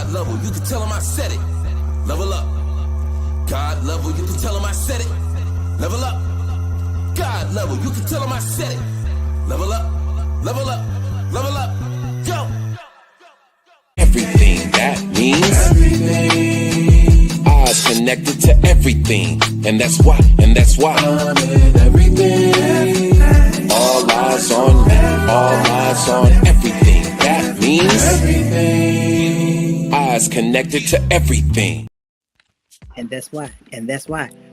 God level, you can tell him I said it. Level up. God level, you can tell him I said it. Level up. God level, you can tell him I said it. Level up, level up, level up, go. Everything, that means everything. Eyes connected to everything, and that's why, I'm in everything. All eyes on me, all eyes on everything. That means everything. Eyes connected to everything. And that's why.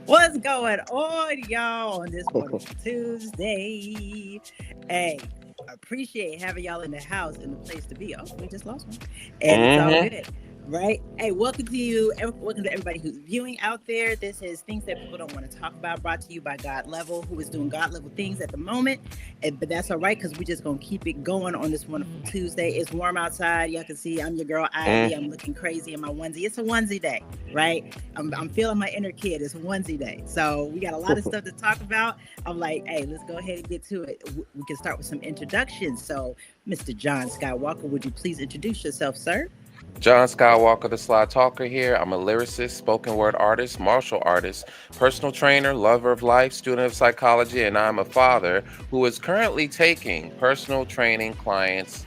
What's going on, y'all, on this wonderful Tuesday? Hey, appreciate having y'all in the house and the place to be. Oh, we just lost one. And it's all good, right? Hey, welcome to everybody who's viewing out there. This is Things That People Don't Want to Talk About, brought to you by God Level, who is doing God Level things at the moment. But that's all right, because we're just going to keep it going on this wonderful Tuesday. It's warm outside. Y'all can see I'm your girl, Ivy. I'm looking crazy in my onesie. It's a onesie day, right? I'm feeling my inner kid. It's a onesie day. So we got a lot of stuff to talk about. I'm like, hey, let's go ahead and get to it. We can start with some introductions. So, Mr. John Skywalker, would you please introduce yourself, sir? John Skywalker, the Sly Talker here. I'm a lyricist, spoken word artist, martial artist, personal trainer, lover of life, student of psychology, and I'm a father who is currently taking personal training clients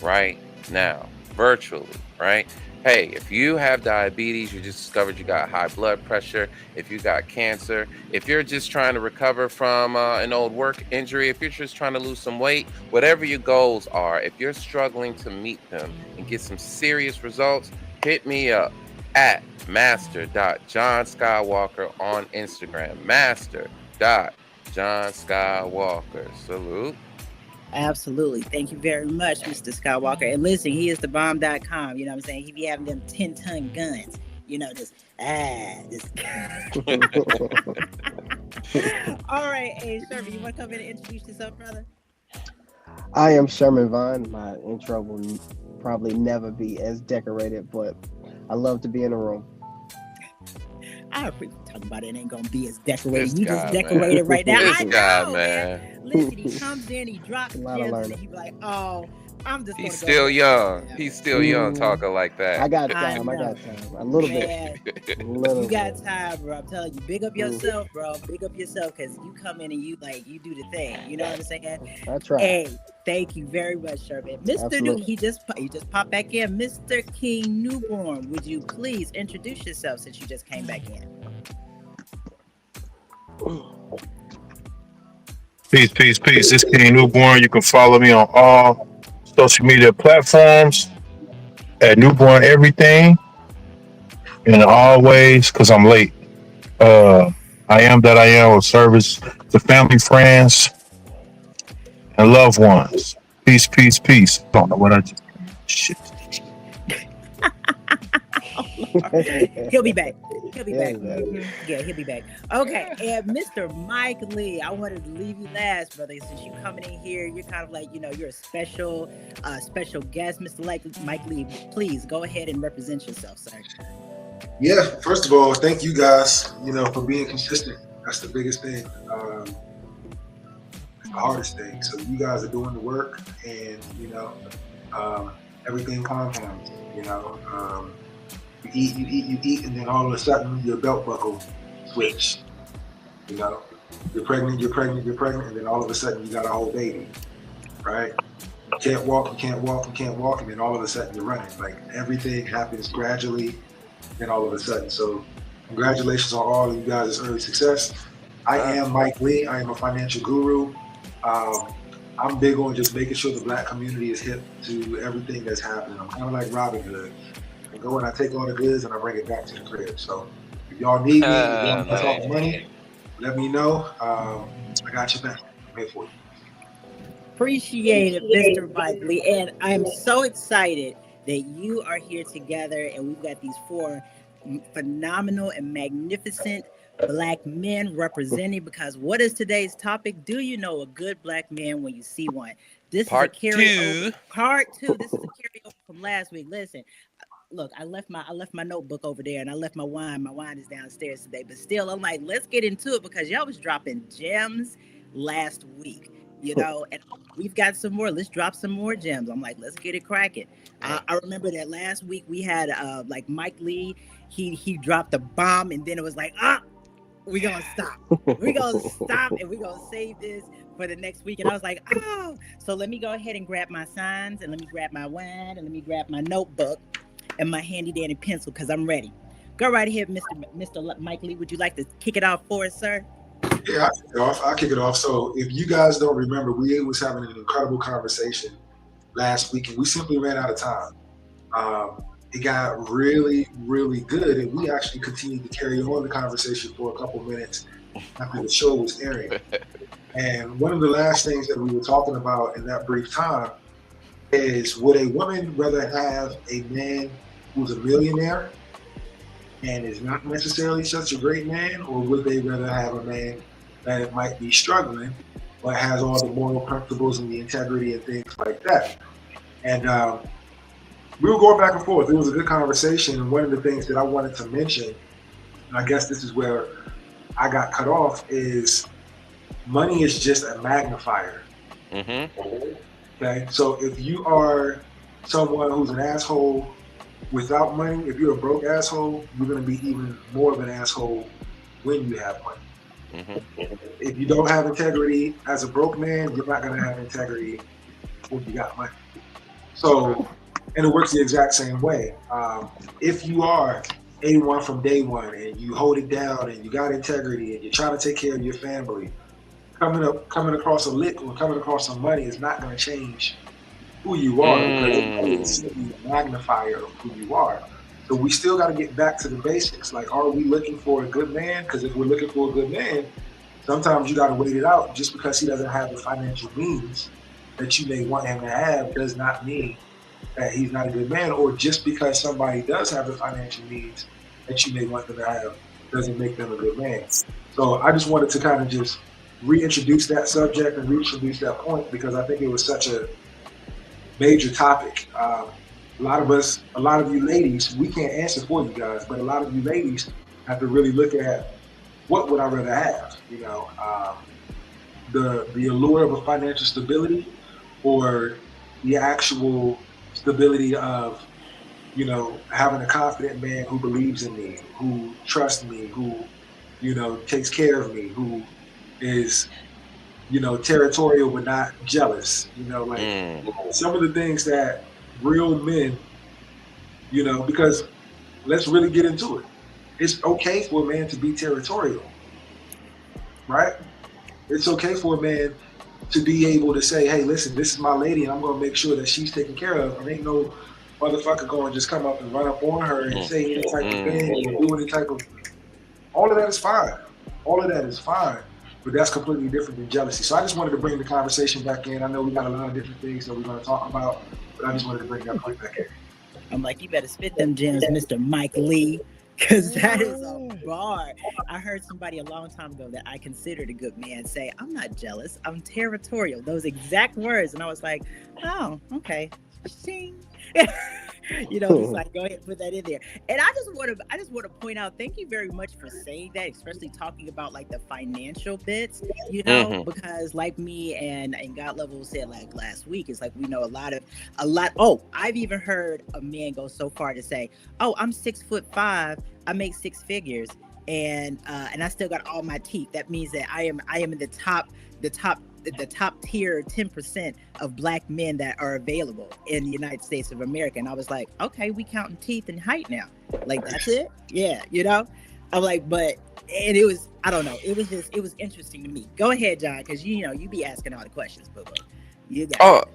right now, virtually, right? Hey, if you have diabetes, you just discovered you got high blood pressure, if you got cancer, if you're just trying to recover from an old work injury, if you're just trying to lose some weight, whatever your goals are, if you're struggling to meet them and get some serious results, hit me up at master.johnskywalker on Instagram. Master.johnskywalker. Salute. Absolutely. Thank you very much, Mr. Skywalker. And listen, he is the bomb.com. You know what I'm saying? He be having them 10-ton guns. You know, just. All right. Hey, Sherman, you want to come in and introduce yourself, brother? I am Sherman Vaughn. My intro will probably never be as decorated, but I love to be in a room. I don't talk about it ain't gonna be as decorated. You just decorated right now. I know, man. Listen, he comes in, he drops gems, and he be like, "Oh, I'm just." He's still young. He's still young, talking like that. I got time. A little bit. You got time, bro. I'm telling you, big up yourself, bro. Big up yourself, because you come in and you do the thing. You know what I'm saying? That's right. Hey, thank you very much, Sherman. Mr. New, he just popped back in. Mr. King Newborn, would you please introduce yourself since you just came back in? Peace. It's King Newborn. You can follow me on all social media platforms at Newborn Everything. And always, because I'm late, I am that I am of service to family, friends, and loved ones. Peace. Don't know what I just. Shit. He'll be back. Yeah, he'll be back. Okay, and Mr. Mike Lee, I wanted to leave you last, brother, since you coming in here. You're kind of like, you're a special guest. Mr. Mike Lee, please go ahead and represent yourself, sir. Yeah, first of all, thank you guys, for being consistent. That's the biggest thing. It's the hardest thing. So you guys are doing the work, and everything compounds. You eat, and then all of a sudden your belt buckle switch. You're pregnant, and then all of a sudden you got a whole baby, right? You can't walk, and then all of a sudden you're running. Like, everything happens gradually, then all of a sudden. So congratulations on all of you guys' early success. I am Mike Lee. I am a financial guru. I'm big on just making sure the Black community is hip to everything that's happening. I'm kind of like Robin Hood. I go and I take all the goods and I bring it back to the crib. So if y'all need me, if y'all want to talk money, let me know. I got your back. I'm here for you. Appreciate it, Mr. Mike Lee. And I am so excited that you are here together, and we've got these 4 phenomenal and magnificent Black men representing, because what is today's topic? Do you know a good Black man when you see one? This is a carryover. Part 2. This is a carryover from last week. Listen, look, I left my notebook over there, and I left my wine. My wine is downstairs today, but still, I'm like, let's get into it, because y'all was dropping gems last week. you know, and we've got some more. Let's drop some more gems. I'm like, let's get it cracking. I remember that last week we had like Mike Lee. He dropped a bomb, and then it was like, we gonna stop. We gonna stop, and we gonna save this for the next week. And I was like, oh, so let me go ahead and grab my signs, and let me grab my wine, and let me grab my notebook and my handy dandy pencil, because I'm ready. Go right ahead, Mr. Mike Lee. Would you like to kick it off for us, sir? Yeah, I'll kick it off. So if you guys don't remember, we was having an incredible conversation last week, and we simply ran out of time. It got really, really good, and we actually continued to carry on the conversation for a couple minutes after the show was airing. And one of the last things that we were talking about in that brief time is, would a woman rather have a man who's a millionaire and is not necessarily such a great man, or would they rather have a man that might be struggling but has all the moral principles and the integrity and things like that? And we were going back and forth. It was a good conversation. And one of the things that I wanted to mention, and I guess this is where I got cut off, is money is just a magnifier. Okay, so if you are someone who's an asshole without money, if you're a broke asshole, you're going to be even more of an asshole when you have money. If you don't have integrity as a broke man, you're not going to have integrity when you got money. So, and it works the exact same way. If you are A1 from day one, and you hold it down, and you got integrity, and you're trying to take care of your family, coming across a lick or coming across some money is not going to change who you are, because it's simply a magnifier of who you are. So we still got to get back to the basics. Like, are we looking for a good man? Because if we're looking for a good man, sometimes you got to wait it out. Just because he doesn't have the financial means that you may want him to have does not mean that he's not a good man. Or just because somebody does have the financial means that you may want them to have doesn't make them a good man. So I just wanted to kind of just reintroduce that subject and reintroduce that point, because I think it was such a major topic. A lot of you ladies, we can't answer for you guys, but a lot of you ladies have to really look at, what would I rather have? You know, the allure of a financial stability, or the actual stability of, you know, having a confident man who believes in me, who trusts me, who, you know, takes care of me, who is, you know, territorial but not jealous. You know, like some of the things that real men, you know, because let's really get into it. It's okay for a man to be territorial, right? It's okay for a man to be able to say, hey, listen, this is my lady, and I'm going to make sure that she's taken care of. And ain't no motherfucker going to just come up and run up on her and say any type of thing and do any type of. All of that is fine. All of that is fine. But that's completely different than jealousy. So I just wanted to bring the conversation back in. I know we got a lot of different things that we're going to talk about, but I just wanted to bring that point back in. I'm like, you better spit them gems, Mr. Mike Lee, because that is a bar. I heard somebody a long time ago that I considered a good man say, I'm not jealous, I'm territorial. Those exact words. And I was like, oh, okay. Shing. You know, just like, go ahead and put that in there. And I just want to point out, thank you very much for saying that, especially talking about like the financial bits, you know, because like me and God Level said like last week, it's like we know a lot. Oh, I've even heard a man go so far to say, oh, I'm 6'5", I make six figures, and I still got all my teeth. That means that I am in the top tier 10% of black men that are available in the United States of America. And I was like, okay, we counting teeth and height now. Like, that's it? Yeah, you know? I'm like, and it was, I don't know. It was interesting to me. Go ahead, John, because you know, you be asking all the questions, boo-boo.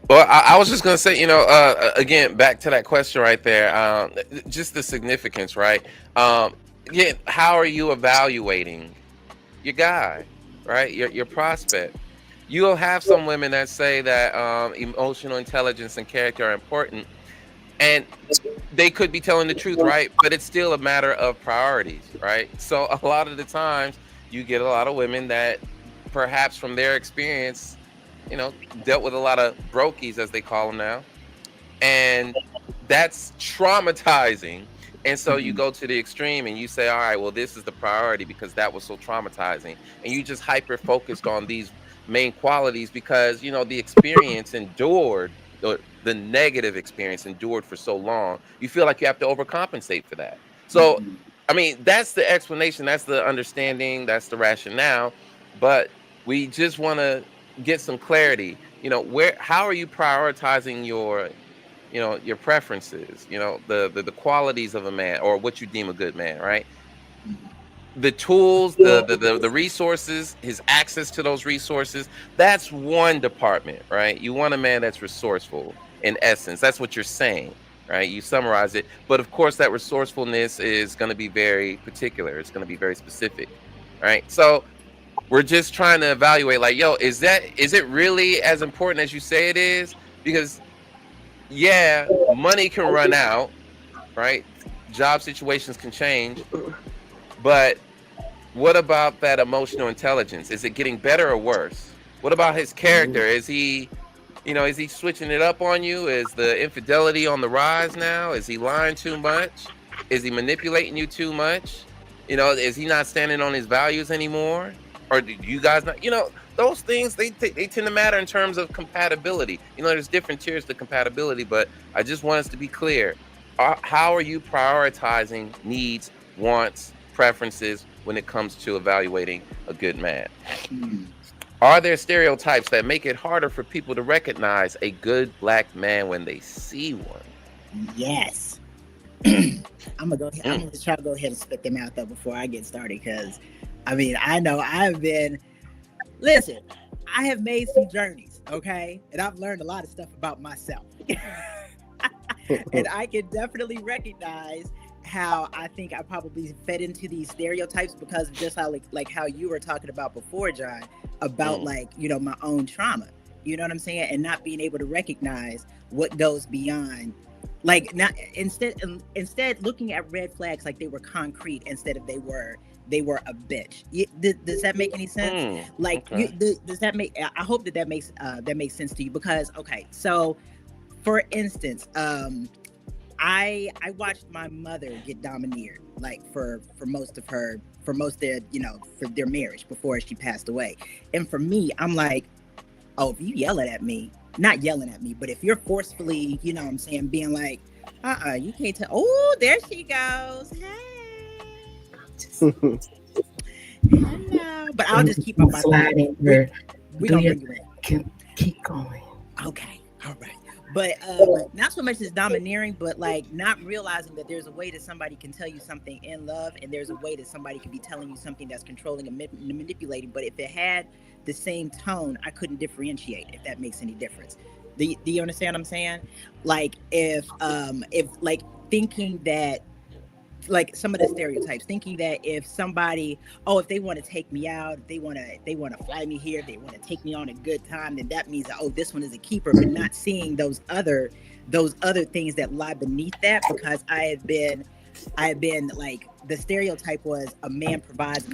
Well, I was just going to say, you know, again, back to that question right there, just the significance, right? Again, how are you evaluating your guy, right? Your prospect? You'll have some women that say that emotional intelligence and character are important, and they could be telling the truth, right? But it's still a matter of priorities, right? So a lot of the times you get a lot of women that perhaps from their experience, you know, dealt with a lot of brokies, as they call them now, and that's traumatizing. And so you go to the extreme and you say, all right, well, this is the priority because that was so traumatizing, and you just hyper focused on these main qualities because the experience endured, the negative experience endured for so long. You feel like you have to overcompensate for that. So, Mhm. I mean, that's the explanation, that's the understanding, that's the rationale. But we just want to get some clarity. How are you prioritizing your preferences, the qualities of a man, or what you deem a good man, right? The tools, the resources, his access to those resources, that's one department, right? You want a man that's resourceful. In essence, that's what you're saying, right? You summarize it, but of course that resourcefulness is going to be very particular, it's going to be very specific, right? So we're just trying to evaluate, like, yo, is it really as important as you say it is? Because yeah, money can run out, right? Job situations can change, but what about that emotional intelligence? Is it getting better or worse? What about his character? Is he switching it up on you? Is the infidelity on the rise now? Is he lying too much? Is he manipulating you too much? Is he not standing on his values anymore? Or do you guys not? Those things, they tend to matter in terms of compatibility. There's different tiers to compatibility, but I just want us to be clear. How are you prioritizing needs, wants, preferences when it comes to evaluating a good man? Are there stereotypes that make it harder for people to recognize a good black man when they see one? Yes. I'm gonna go. I'm gonna try to go ahead and spit them out though before I get started, because I mean, I know I've been. Listen, I have made some journeys, okay, and I've learned a lot of stuff about myself, and I can definitely recognize how I think I probably fed into these stereotypes because of just how like how you were talking about before, John, about like my own trauma. You know what I'm saying? And not being able to recognize what goes beyond, like, not instead looking at red flags like they were concrete instead of they were a bitch. Does that make any sense? Like, okay. Does that make? I hope that makes sense to you, because okay, so for instance, I watched my mother get domineered, like for most of their for their marriage before she passed away. And for me, I'm like, oh, if you yelling at me, not yelling at me, but if you're forcefully, what I'm saying, being like, you can't tell. Oh, there she goes. Hey. Hello. But I'll just keep up my sliding. We gonna bring you in. Keep going. Okay. All right. But not so much as domineering, but like not realizing that there's a way that somebody can tell you something in love, and there's a way that somebody can be telling you something that's controlling and manipulating. But if it had the same tone, I couldn't differentiate, if that makes any difference. Do you understand what I'm saying? Like if like thinking that, like some of the stereotypes, thinking that if somebody, if they want to take me out, they want to fly me here, they want to take me on a good time, then that means that, this one is a keeper, but not seeing those other things that lie beneath that. Because I have been like, the stereotype was a man provides.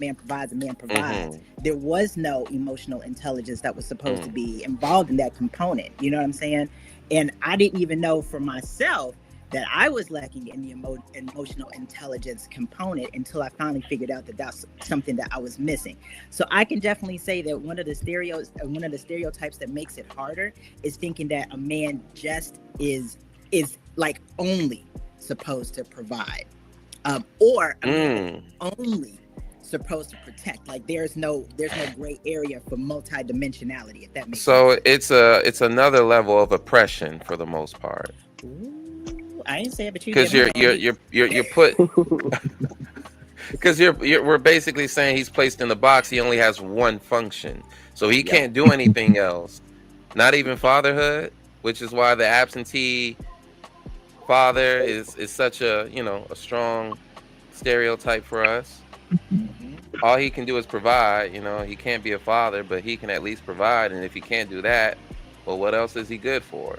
There was no emotional intelligence that was supposed to be involved in that component. You know what I'm saying? And I didn't even know for myself that I was lacking in the emotional intelligence component until I finally figured out that that's something that I was missing. So I can definitely say that one of the stereotypes that makes it harder is thinking that a man just is like only supposed to provide, or a man only supposed to protect. Like there's no gray area for multidimensionality, if that makes sense. So it's another level of oppression for the most part. Ooh, I didn't say it, but Because you're put, because we're basically saying he's placed in the box. He only has one function, so he can't do anything else, not even fatherhood, which is why the absentee father is such a a strong stereotype for us. All he can do is provide. He can't be a father, but he can at least provide. And if he can't do that, well, what else is he good for?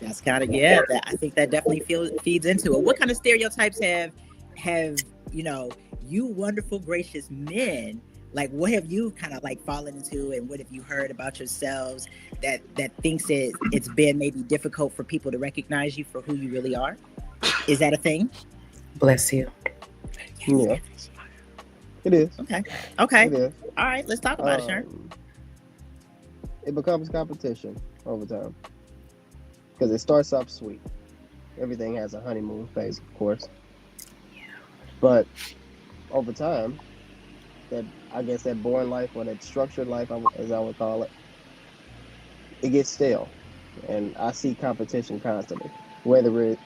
That's kind of, I think that definitely feeds into it. What kind of stereotypes have you wonderful, gracious men, like what have you kind of like fallen into, and what have you heard about yourselves that thinks it's been maybe difficult for people to recognize you for who you really are? Is that a thing? Bless you. Yeah. It is. Okay. It is. All right, let's talk about it, Sharon. It becomes competition over time because it starts off sweet. Everything has a honeymoon phase, of course, but over time, that I guess that boring life or that structured life, as I would call it, it gets stale, and I see competition constantly. Whether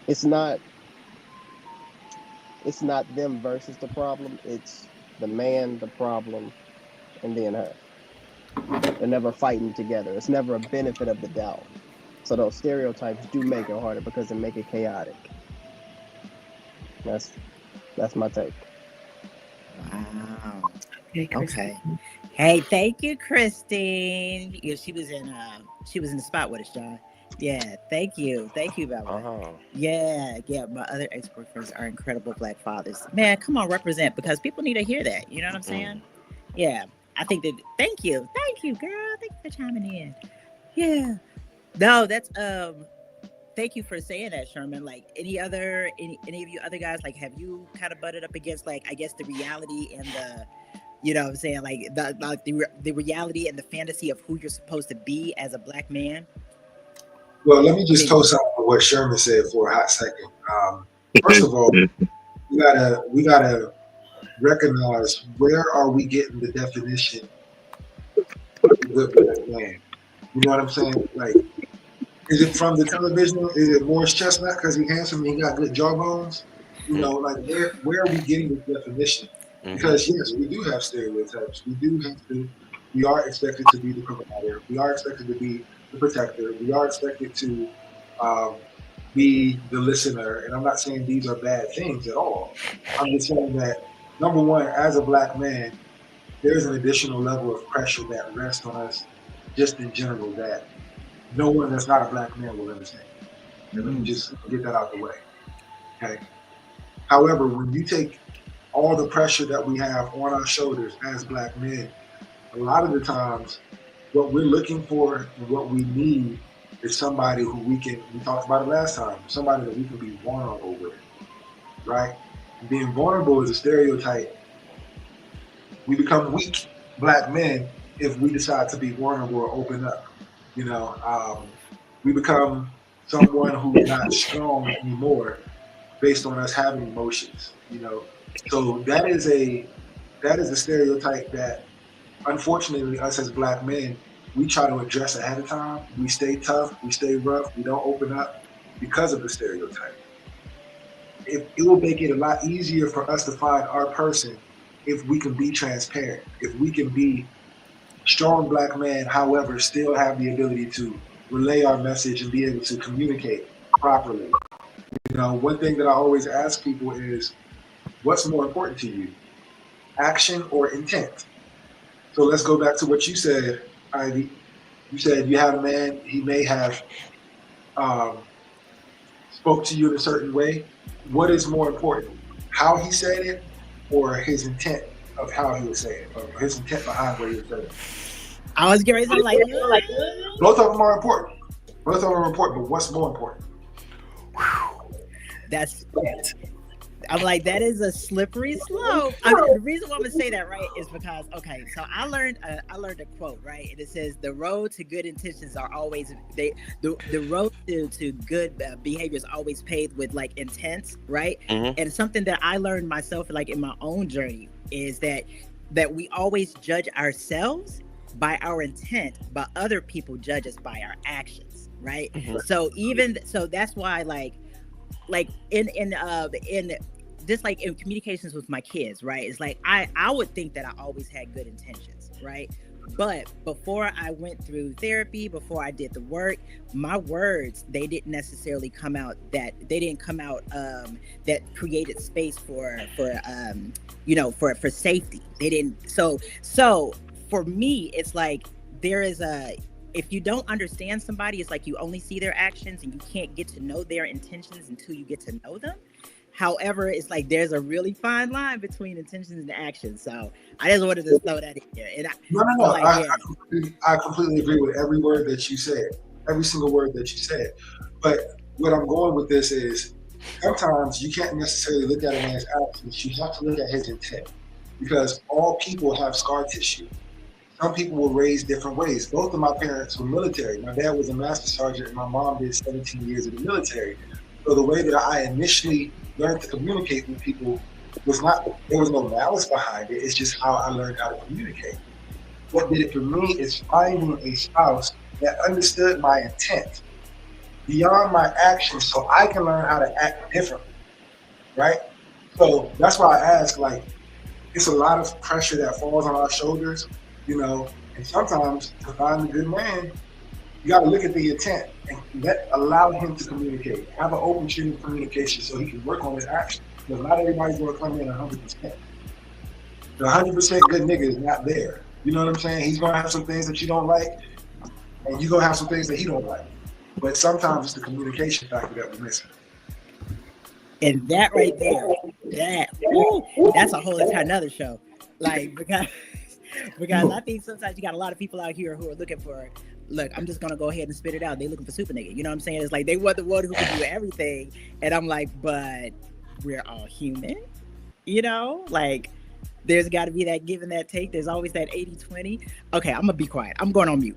it's not it's not them versus the problem, it's the man, the problem, and then her. They're never fighting together. It's never a benefit of the doubt. So those stereotypes do make it harder because they make it chaotic. That's that's my take. Wow. Okay, Okay. Hey, thank you, Christine. Yeah, she was in the spot with us, John. Yeah, thank you, Bella. Oh. Yeah. My other ex-boyfriends are incredible Black fathers. Man, come on, represent, because people need to hear that. You know what I'm saying? Yeah, I think that. Thank you, girl. Thank you for chiming in. Yeah. No, that's Thank you for saying that, Sherman. Like any of you other guys, like have you kind of butted up against, like, I guess the reality and the, you know what I'm saying, like the reality and the fantasy of who you're supposed to be as a Black man? Well, let me just co-sign what Sherman said for a hot second. First of all, we gotta recognize, where are we getting the definition of a good Black man? You know what I'm saying? Like, is it from the television? Is it Morris Chestnut because he's handsome and he got good jawbones? You know, like where are we getting this definition? Because yes, we do have stereotypes. We are expected to be the provider. We are expected to be the protector. We are expected to be the listener. And I'm not saying these are bad things at all. I'm just saying that, number one, as a Black man, there's an additional level of pressure that rests on us just in general that no one that's not a Black man will understand. And let me just get that out the way. Okay. However, when you take all the pressure that we have on our shoulders as Black men, a lot of the times what we're looking for and what we need is somebody who we talked about it last time, somebody that we can be vulnerable with, right? Being vulnerable is a stereotype. We become weak Black men if we decide to be vulnerable or open up. You know, we become someone who's not strong anymore based on us having emotions. You know, so that is a stereotype that, unfortunately, us as Black men, we try to address ahead of time. We stay tough, we stay rough, we don't open up because of the stereotype. It will make it a lot easier for us to find our person if we can be transparent, if we can be strong Black man, however, still have the ability to relay our message and be able to communicate properly. You know, one thing that I always ask people is, what's more important to you, action or intent? So let's go back to what you said, Ivy. You said you had a man, he may have spoke to you in a certain way. What is more important, how he said it or his intent of how he would say it, or his intent behind what he would say it? I was getting ready to like both of them are important. Both of them are important, but what's more important? I'm like, that is a slippery slope. The reason why I'm gonna say that, right, is because, okay, so I learned a quote, right, and it says the road to good intentions are always the road to good behavior is always paved with like intents, right? And something that I learned myself, like in my own journey, is that we always judge ourselves by our intent, but other people judge us by our actions, right? So that's why like in just like in communications with my kids, right? It's like I would think that I always had good intentions, right? But before I went through therapy, before I did the work, my words, they didn't necessarily come out that created space for safety. They didn't. So for me, it's like if you don't understand somebody, it's like you only see their actions and you can't get to know their intentions until you get to know them. However, it's like there's a really fine line between intentions and actions. So I just wanted to throw that in there. And I completely agree with every word that you said, every single word that you said. But what I'm going with this is, sometimes you can't necessarily look at a man's actions. You have to look at his intent, because all people have scar tissue. Some people were raised different ways. Both of my parents were military. My dad was a master sergeant, and my mom did 17 years in the military. So the way that I initially learned to communicate with people was not, there was no malice behind it. It's just how I learned how to communicate. What did it for me is finding a spouse that understood my intent beyond my actions, so I can learn how to act differently, right? So that's why I ask, like, it's a lot of pressure that falls on our shoulders, you know, and sometimes to find a good man, you got to look at the intent and allow him to communicate, have an open chain of communication so he can work on his actions. Because not everybody's going to come in 100%. The 100% good nigga is not there. You know what I'm saying? He's going to have some things that you don't like, and you're going to have some things that he don't like. But sometimes it's the communication factor that we're missing. And that right there, that's a whole entire another show. Like, because I think sometimes you got a lot of people out here who are looking for, look, I'm just gonna go ahead and spit it out. They looking for super nigga. You know what I'm saying? It's like they want the one who can do everything. And I'm like, but we're all human. You know? Like, there's gotta be that give and that take. There's always that 80-20. Okay, I'm gonna be quiet. I'm going on mute.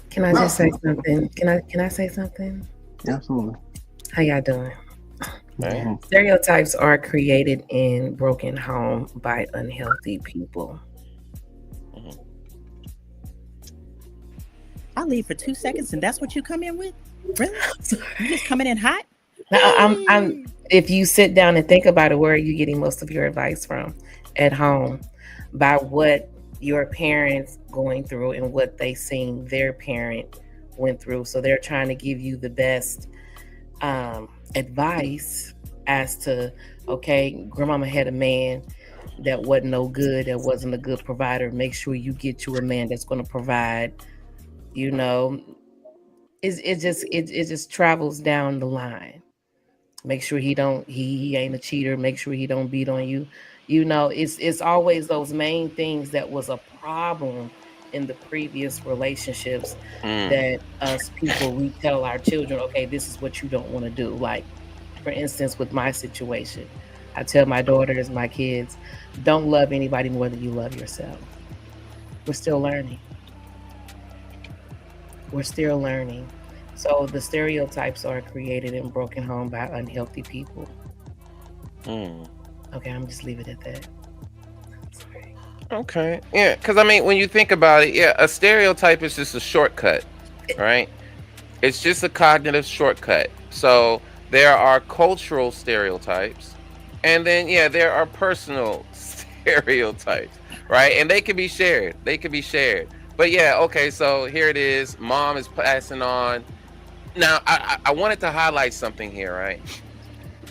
Can I just say something? Can I say something? Absolutely. How y'all doing? Man. Stereotypes are created in broken home by unhealthy people. I leave for 2 seconds and that's what you come in with? Really? You just coming in hot? Now, I'm if you sit down and think about it, where are you getting most of your advice from? At home, by what your parents going through and what they seen their parent went through. So they're trying to give you the best advice as to, okay, grandmama had a man that wasn't no good, that wasn't a good provider. Make sure you get you a man that's going to provide. You know, it just travels down the line. Make sure he ain't a cheater. Make sure he don't beat on you. You know, it's always those main things that was a problem in the previous relationships that us people, we tell our children, okay, this is what you don't want to do. Like, for instance, with my situation, I tell my daughters, my kids, don't love anybody more than you love yourself. We're still learning. So the stereotypes are created in broken home by unhealthy people. Okay, I'm just leave it at that. Sorry. Okay. Yeah, because I mean, when you think about it, yeah, a stereotype is just a shortcut, right? It's just a cognitive shortcut. So there are cultural stereotypes, and then, yeah, there are personal stereotypes, right? And they can be shared. But yeah, okay, so here it is. Mom is passing on. Now, I wanted to highlight something here, right?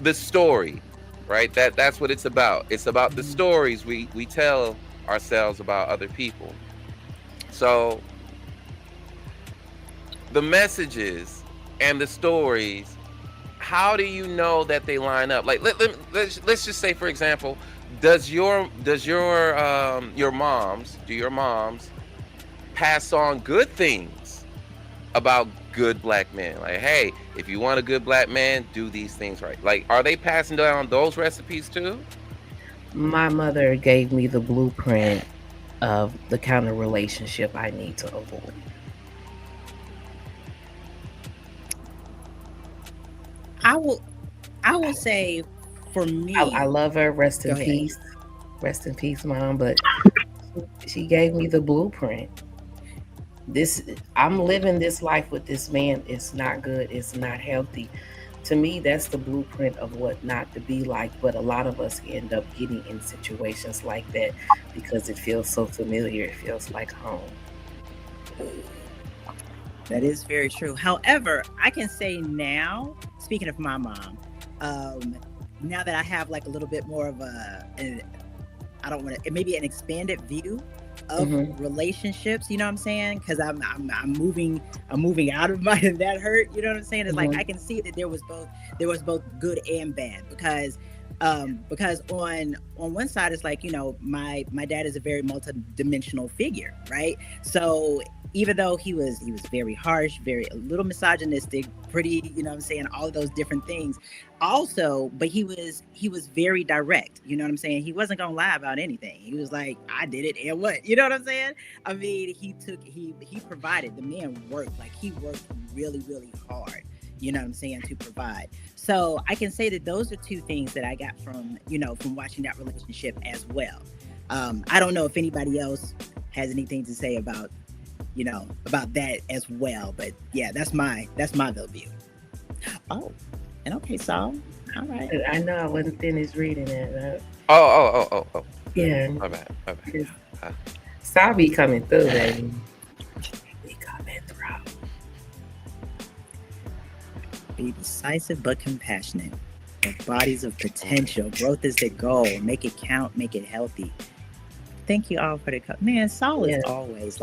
The story, right? That's what it's about. It's about the stories we tell ourselves about other people. So the messages and the stories, how do you know that they line up? Like, let's just say, for example, do your moms pass on good things about good black men? Like, hey, if you want a good black man, do these things right. Like, are they passing down those recipes too? My mother gave me the blueprint of the kind of relationship I need to avoid. I will say, for me, I love her. Rest in peace, Mom. But she gave me the blueprint. I'm living this life with this man. It's not good. It's not healthy. To me, that's the blueprint of what not to be like. But a lot of us end up getting in situations like that because it feels so familiar. It feels like home. That is very true. However, I can say now, speaking of my mom, now that I have like a little bit more of maybe an expanded view of relationships, you know what I'm saying? Because I'm moving out of that hurt, you know what I'm saying? It's like I can see that there was both good and bad, because Because on one side it's like, my dad is a very multi-dimensional figure, right? So even though he was very harsh, very a little misogynistic, pretty, what I'm saying, all of those different things, also, but he was very direct, you know what I'm saying? He wasn't gonna lie about anything. He was like, I did it, and what, you know what I'm saying? I mean, he provided. The man worked, like he worked really, really hard, you know what I'm saying, to provide. So I can say that those are two things that I got from watching that relationship as well. I don't know if anybody else has anything to say about that as well, but yeah, that's my little view. Oh, and okay, Saul. All right. I know I wasn't finished reading it. Oh. Yeah. My bad. Saul be coming through, baby. Be coming through. Be decisive but compassionate. With bodies of potential. Growth is the goal. Make it count. Make it healthy. Thank you all for the man. Saul is always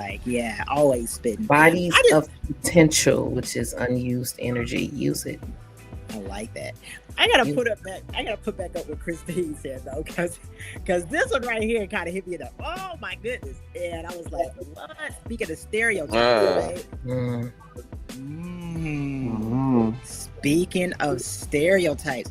always spitting. Bodies of potential, which is unused energy. Use it. I like that. I gotta put back up what Christine said though, because this one right here kind of hit me in the oh my goodness, and I was like, what? Speaking of stereotypes, right? Speaking of stereotypes,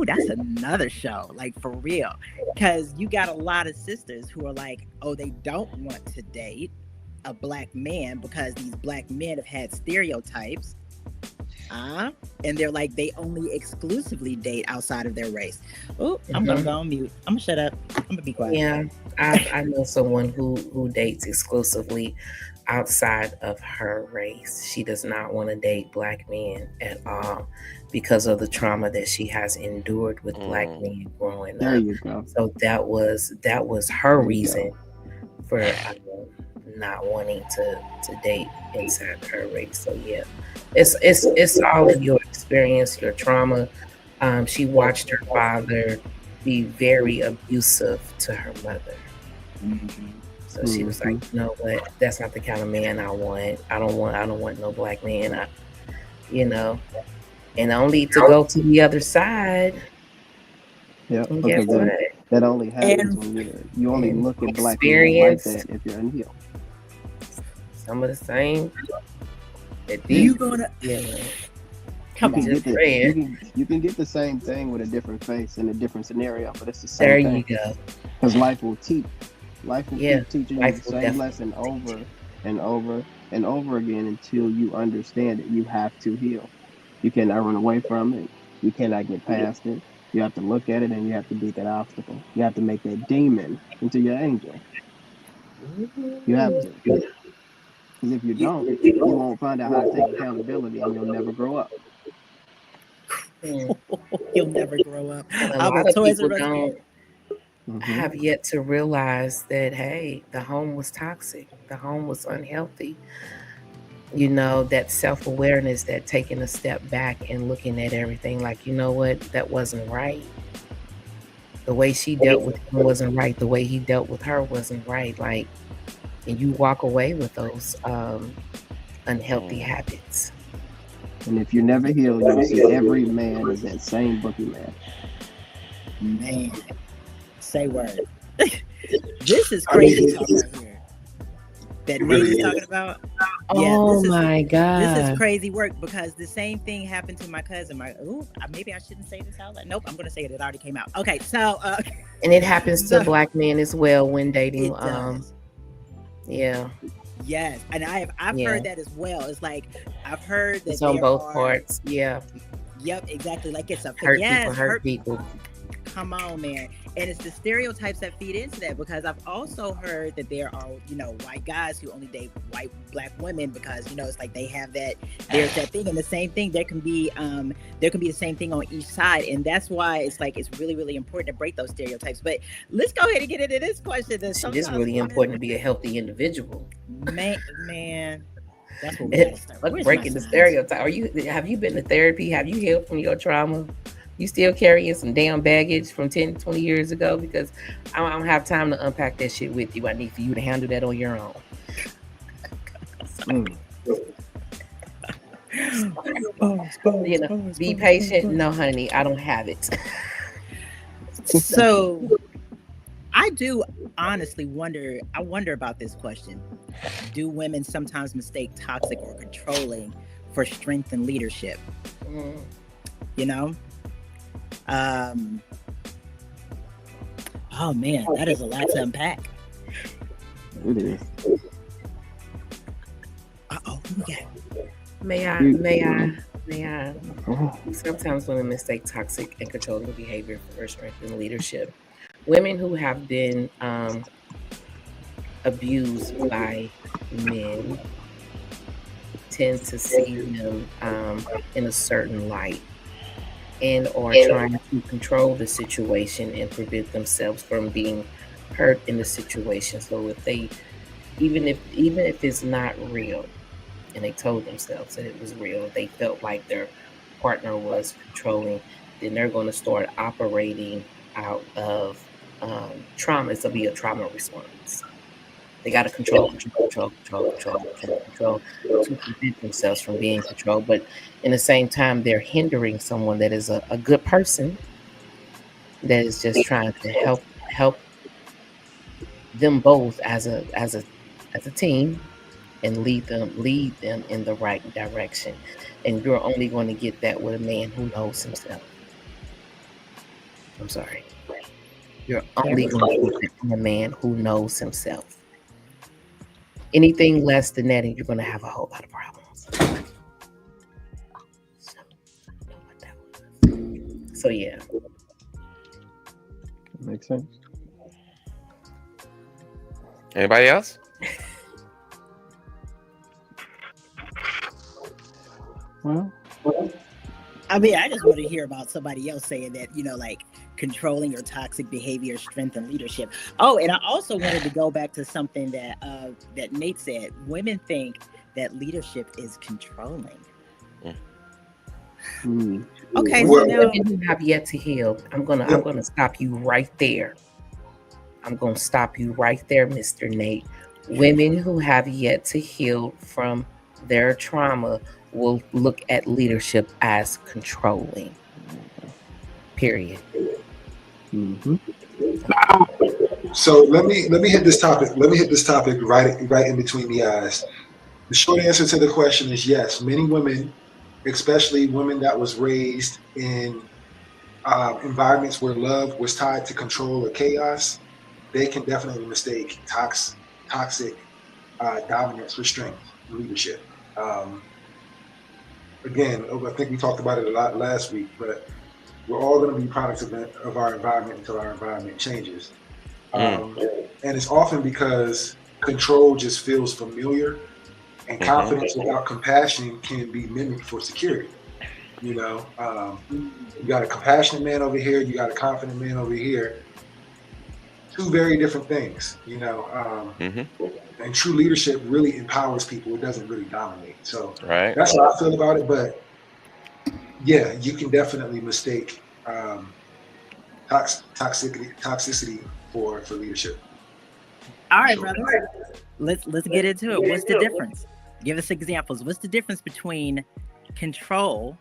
that's another show, like for real, because you got a lot of sisters who are like, oh, they don't want to date a black man because these black men have had stereotypes. And they're like, they only exclusively date outside of their race. Oh, I'm gonna go on mute. I'm gonna shut up. I'm gonna be quiet. Yeah, I know someone who dates exclusively outside of her race. She does not want to date black men at all because of the trauma that she has endured with black men growing up. There you go. So that was her reason for not wanting to date inside her race. So yeah. It's all of your experience, your trauma. She watched her father be very abusive to her mother. So she was like, you know what? That's not the kind of man I want. I don't want no black man. And only to go to the other side. Yeah. Okay. That only happens when you only look at black people like that if you're unhealed. Some of the same. You gonna come on, you can get the same thing with a different face in a different scenario, but it's the same thing. There you go. Because life will keep teaching you the same lesson over and over and over again until you understand it. You have to heal. You cannot run away from it. You cannot get past it. You have to look at it and you have to beat that obstacle. You have to make that demon into your angel. You have to. Because if you don't, you won't find out how to take accountability and you'll never grow up. You'll never grow up. A lot of people don't have yet to realize that, hey, the home was toxic. The home was unhealthy. That self-awareness, that taking a step back and looking at everything like, you know what, that wasn't right. The way she dealt with him wasn't right. The way he dealt with her wasn't right. Like, and you walk away with those unhealthy habits. And if you never heal, you'll see every man is that same boogeyman. Man, say word. This is crazy talk right here. That Nate is talking about. Oh my God. This is crazy work because the same thing happened to my cousin. Maybe I shouldn't say this out loud. Nope, I'm going to say it. It already came out. Okay, so. And it happens to black men as well when dating. Yeah. Yes, and I've heard that as well. It's like I've heard that it's on both parts. Yeah. Yep, exactly. Like it's a hurt people. Come on, man. And it's the stereotypes that feed into that, because I've also heard that there are, white guys who only date black women because, it's like they have there's that thing, and the same thing, there can be the same thing on each side. And that's why it's like, it's really, really important to break those stereotypes. But let's go ahead and get into this question. It is really important to be a healthy individual. Man. That's what we gotta start. Like breaking the stereotype. Have you been to therapy? Have you healed from your trauma? You still carrying some damn baggage from 10, 20 years ago? Because I don't have time to unpack that shit with you. I need for you to handle that on your own. You know, be patient. No, honey, I don't have it. So I do honestly wonder. I wonder about this question. Do women sometimes mistake toxic or controlling for strength and leadership? Mm. You know? Oh man, that is a lot to unpack. It is. Uh-oh, who we got? May I? Oh, Sometimes women mistake toxic and controlling behavior for strength and leadership. Women who have been abused by men tend to see them in a certain light and or trying to control the situation and prevent themselves from being hurt in the situation. So if they even if it's not real and they told themselves that it was real, they felt like their partner was controlling, then they're going to start operating out of trauma. It's going to be a trauma response. They got to control to prevent themselves from being controlled. But in the same time, they're hindering someone that is a good person that is just trying to help them both as a team and lead them in the right direction. And you're only going to get that with a man who knows himself. I'm sorry. You're only going to get that from a man who knows himself. Anything less than that, and you're going to have a whole lot of problems. So yeah. makes sense. Anybody else? Well, I mean, I just want to hear about somebody else saying that, like controlling or toxic behavior, strength and leadership. Oh, and I also wanted to go back to something that that Nate said. Women think that leadership is controlling. Okay, so now women who have yet to heal. I'm gonna stop you right there. I'm gonna stop you right there, Mr. Nate. Women who have yet to heal from their trauma will look at leadership as controlling. Period. mm-hmm. So let me hit this topic. Let me hit this topic right in between the eyes. The short answer to the question is yes. Many women, especially women that was raised in environments where love was tied to control or chaos, they can definitely mistake toxic dominance for strength and leadership. Again, I think we talked about it a lot last week, but we're all going to be products of our environment until our environment changes. And it's often because control just feels familiar, and confidence without compassion can be mimicked for security. You got a compassionate man over here, you got a confident man over here. Two very different things, And true leadership really empowers people. It doesn't really dominate. So that's how I feel about it. But yeah, you can definitely mistake toxicity for leadership. all right, brother. Let's get into it. What's the difference? Give us examples. What's the difference between control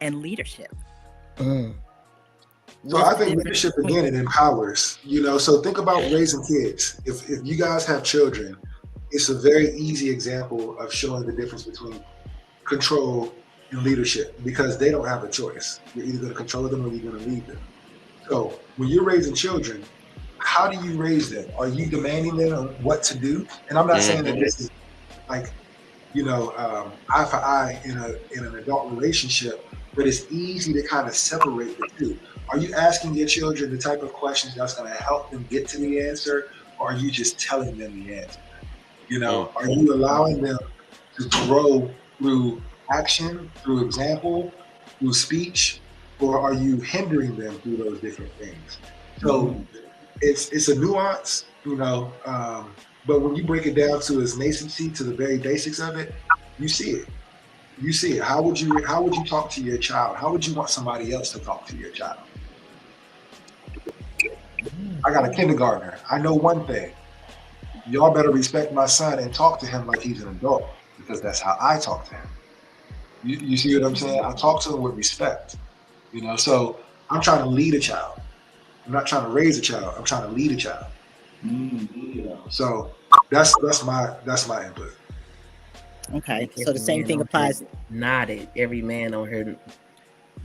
and leadership? So I think leadership, again, it empowers, so think about raising kids. If you guys have children, it's a very easy example of showing the difference between control and leadership, because they don't have a choice. You're either going to control them or you're going to lead them. So when you're raising children, how do you raise them? Are you demanding them on what to do? And I'm not saying that this is like, eye for eye in an adult relationship, but it's easy to kind of separate the two. Are you asking your children the type of questions that's going to help them get to the answer, or are you just telling them the answer? Are you allowing them to grow through action, through example, through speech, or are you hindering them through those different things? So it's a nuance, but when you break it down to its nascency, to the very basics of it, you see it. You see it. How would you talk to your child? How would you want somebody else to talk to your child? I got a kindergartner. I know one thing. Y'all better respect my son and talk to him like he's an adult, because that's how I talk to him. You see what I'm saying? I talk to them with respect. You know, so I'm trying to lead a child. I'm not trying to raise a child. I'm trying to lead a child. You know, so that's my input. Okay, so the same thing applies. Nodded. Every man on here.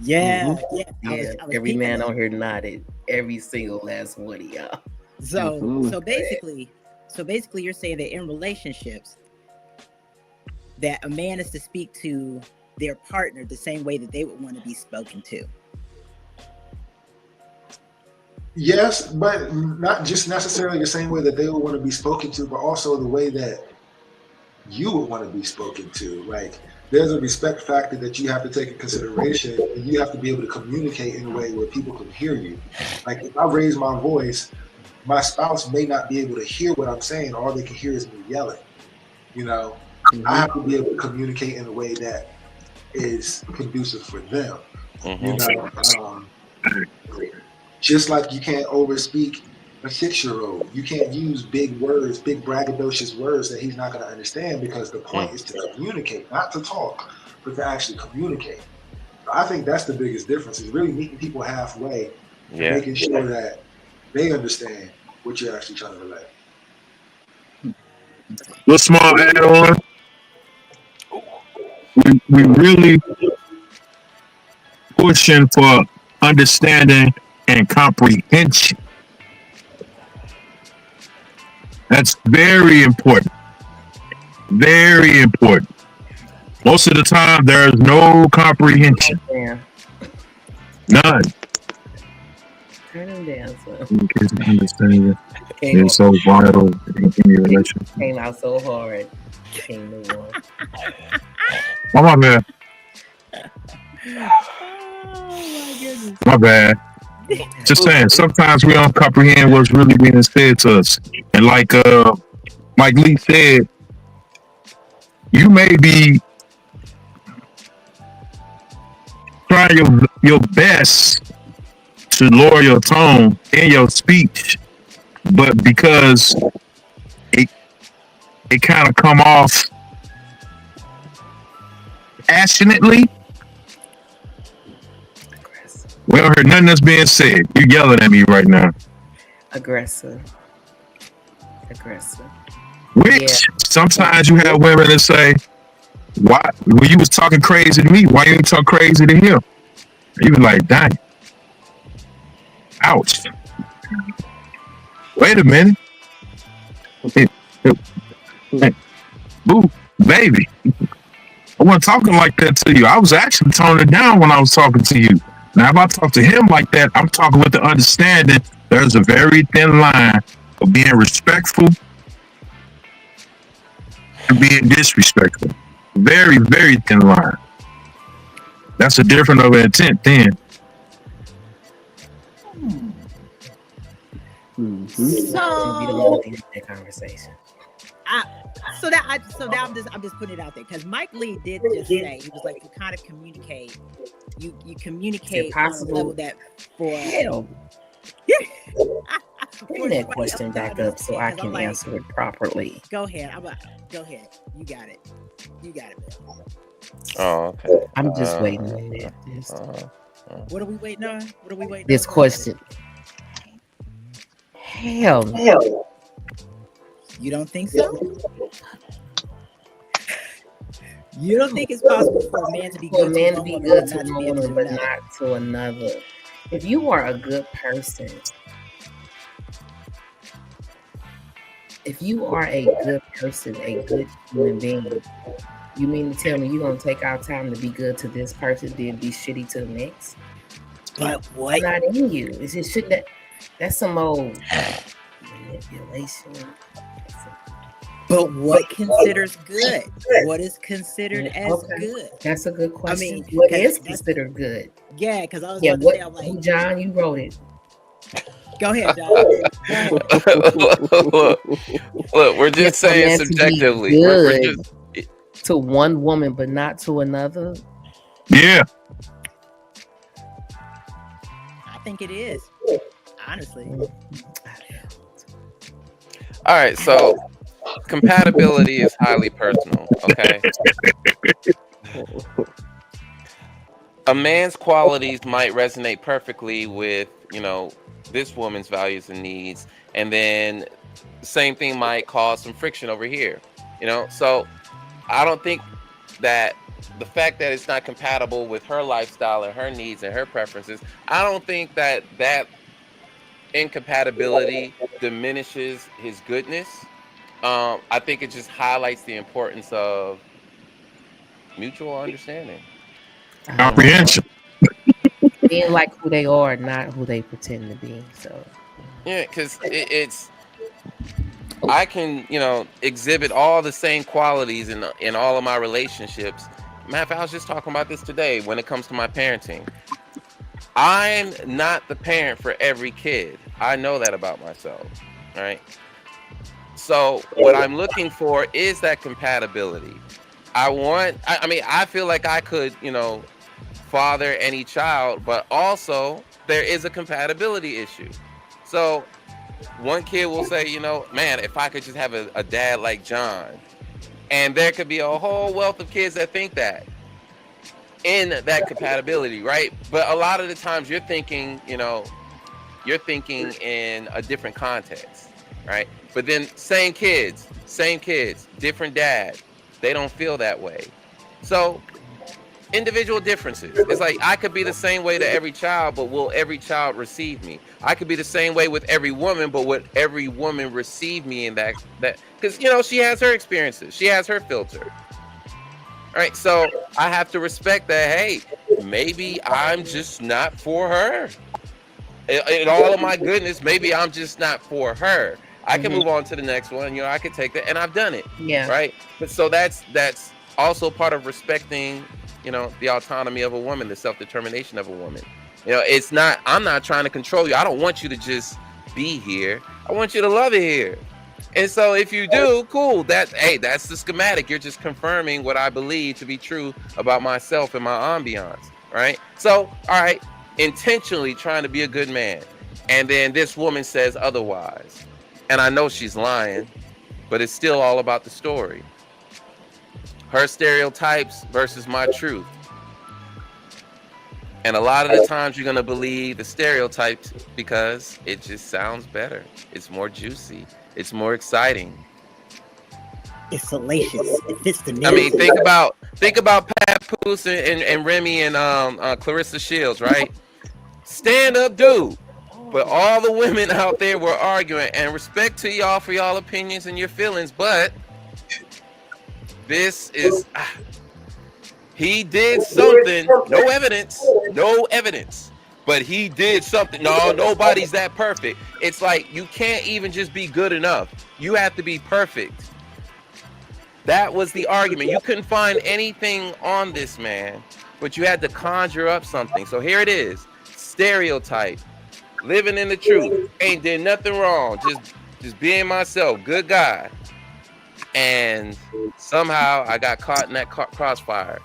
Yeah, Yeah, I was every peeping man that. on here nodded. Every single last one of y'all. So Absolutely. so basically, you're saying that in relationships, that a man is to speak to their partner the same way that they would want to be spoken to. Yes, but not just necessarily the same way that they would want to be spoken to, but also the way that you would want to be spoken to. Like, there's a respect factor that you have to take in consideration, and you have to be able to communicate in a way where people can hear you. Like, if I raise my voice, my spouse may not be able to hear what I'm saying. All they can hear is me yelling. You know, I have to be able to communicate in a way that is conducive for them. You know, just like you can't overspeak a 6-year-old. You can't use big words, big braggadocious words that he's not going to understand, because the point is to communicate, not to talk, but to actually communicate. I think that's the biggest difference, is really meeting people halfway and making sure that they understand what you're actually trying to relay. Little small add on. We really pushing for understanding and comprehension. That's very important. Very important. Most of the time, there's no comprehension. Yeah. None. Turn them down, son. Understanding is so vital in any relationship. Came out so hard. King the one. Oh, my bad. Oh my goodness. My bad. Just saying, sometimes we don't comprehend what's really being said to us. And like Mike Lee said, you may be trying your best to lower your tone in your speech, but because it kind of come off passionately, we don't hear nothing that's being said. You yelling at me right now. Aggressive. Which sometimes you have women that say, "Why? When you was talking crazy to me, why you ain't talk crazy to him?" You be like, "Dang, ouch." Wait a minute. Hey, boo, baby. I wasn't talking like that to you. I was actually toning it down when I was talking to you. Now, if I talk to him like that, I'm talking with the understanding there's a very thin line of being respectful and being disrespectful. Very, very thin line. That's a different of an intent then. So that conversation. So now I'm just putting it out there, because Mike Lee did just say, he was like, you kind of communicate, you communicate on a level that for Hell. Bring that question back up so I can answer it properly. Go ahead. Go ahead. You got it, Bill. Oh, okay. I'm just waiting on that. What are we waiting on? This question. Hell no. You don't think so? You don't think it's possible for a man to be good to one woman, but not to another? If you are a good person, a good human being, you mean to tell me you're gonna take our time to be good to this person, then be shitty to the next? But what? It's not in you. It's just shit that's some old manipulation. But what considers good? What is considered as good? That's a good question. I mean, what is considered good? Yeah, because I was about to say, I'm like, John, you wrote it. Go ahead, John. Look, we're just saying subjectively. We're just to one woman, but not to another. Yeah. I think it is. Honestly. all right. So compatibility is highly personal. Okay. a man's qualities might resonate perfectly with, this woman's values and needs, and then the same thing might cause some friction over here. So I don't think that the fact that it's not compatible with her lifestyle and her needs and her preferences, I don't think that incompatibility diminishes his goodness. I think it just highlights the importance of mutual understanding. Comprehension. Being like who they are, not who they pretend to be. So Yeah, because I can, exhibit all the same qualities in all of my relationships. Matter of fact, I was just talking about this today when it comes to my parenting. I'm not the parent for every kid. I know that about myself, right? So what I'm looking for is that compatibility. I feel like I could, father any child, but also there is a compatibility issue. So one kid will say, man, if I could just have a dad like John, and there could be a whole wealth of kids that think that in that compatibility, right? But a lot of the times you're thinking in a different context, right? But then same kids, different dad, they don't feel that way. So individual differences. It's like I could be the same way to every child, but will every child receive me? I could be the same way with every woman, but would every woman receive me in that because she has her experiences, she has her filter. All right, so I have to respect that. Hey, maybe I'm just not for her. In all of my goodness, maybe I'm just not for her. I can move on to the next one. I could take that, and I've done it. yeah, Right. But so that's also part of respecting, the autonomy of a woman, the self-determination of a woman. I'm not trying to control you. I don't want you to just be here. I want you to love it here. And so if you do, cool. That's the schematic. You're just confirming what I believe to be true about myself and my ambiance, right? So, all right, intentionally trying to be a good man. And then this woman says otherwise. And I know she's lying, but it's still all about the story. Her stereotypes versus my truth. And a lot of the times you're going to believe the stereotypes because it just sounds better. It's more juicy. It's more exciting. It's salacious. It fits the I mean, narrative. think about Pat Poose and Remy and Clarissa Shields, right? Stand up dude. But all the women out there were arguing, and respect to y'all for y'all opinions and your feelings, but this is he did something, no evidence, but he did something. No, nobody's that perfect. It's like you can't even just be good enough. You have to be perfect. That was the argument. You couldn't find anything on this man, but you had to conjure up something. So here it is. Stereotype. Living in the truth. Ain't did nothing wrong. Just being myself. Good guy. And somehow I got caught in that crossfire.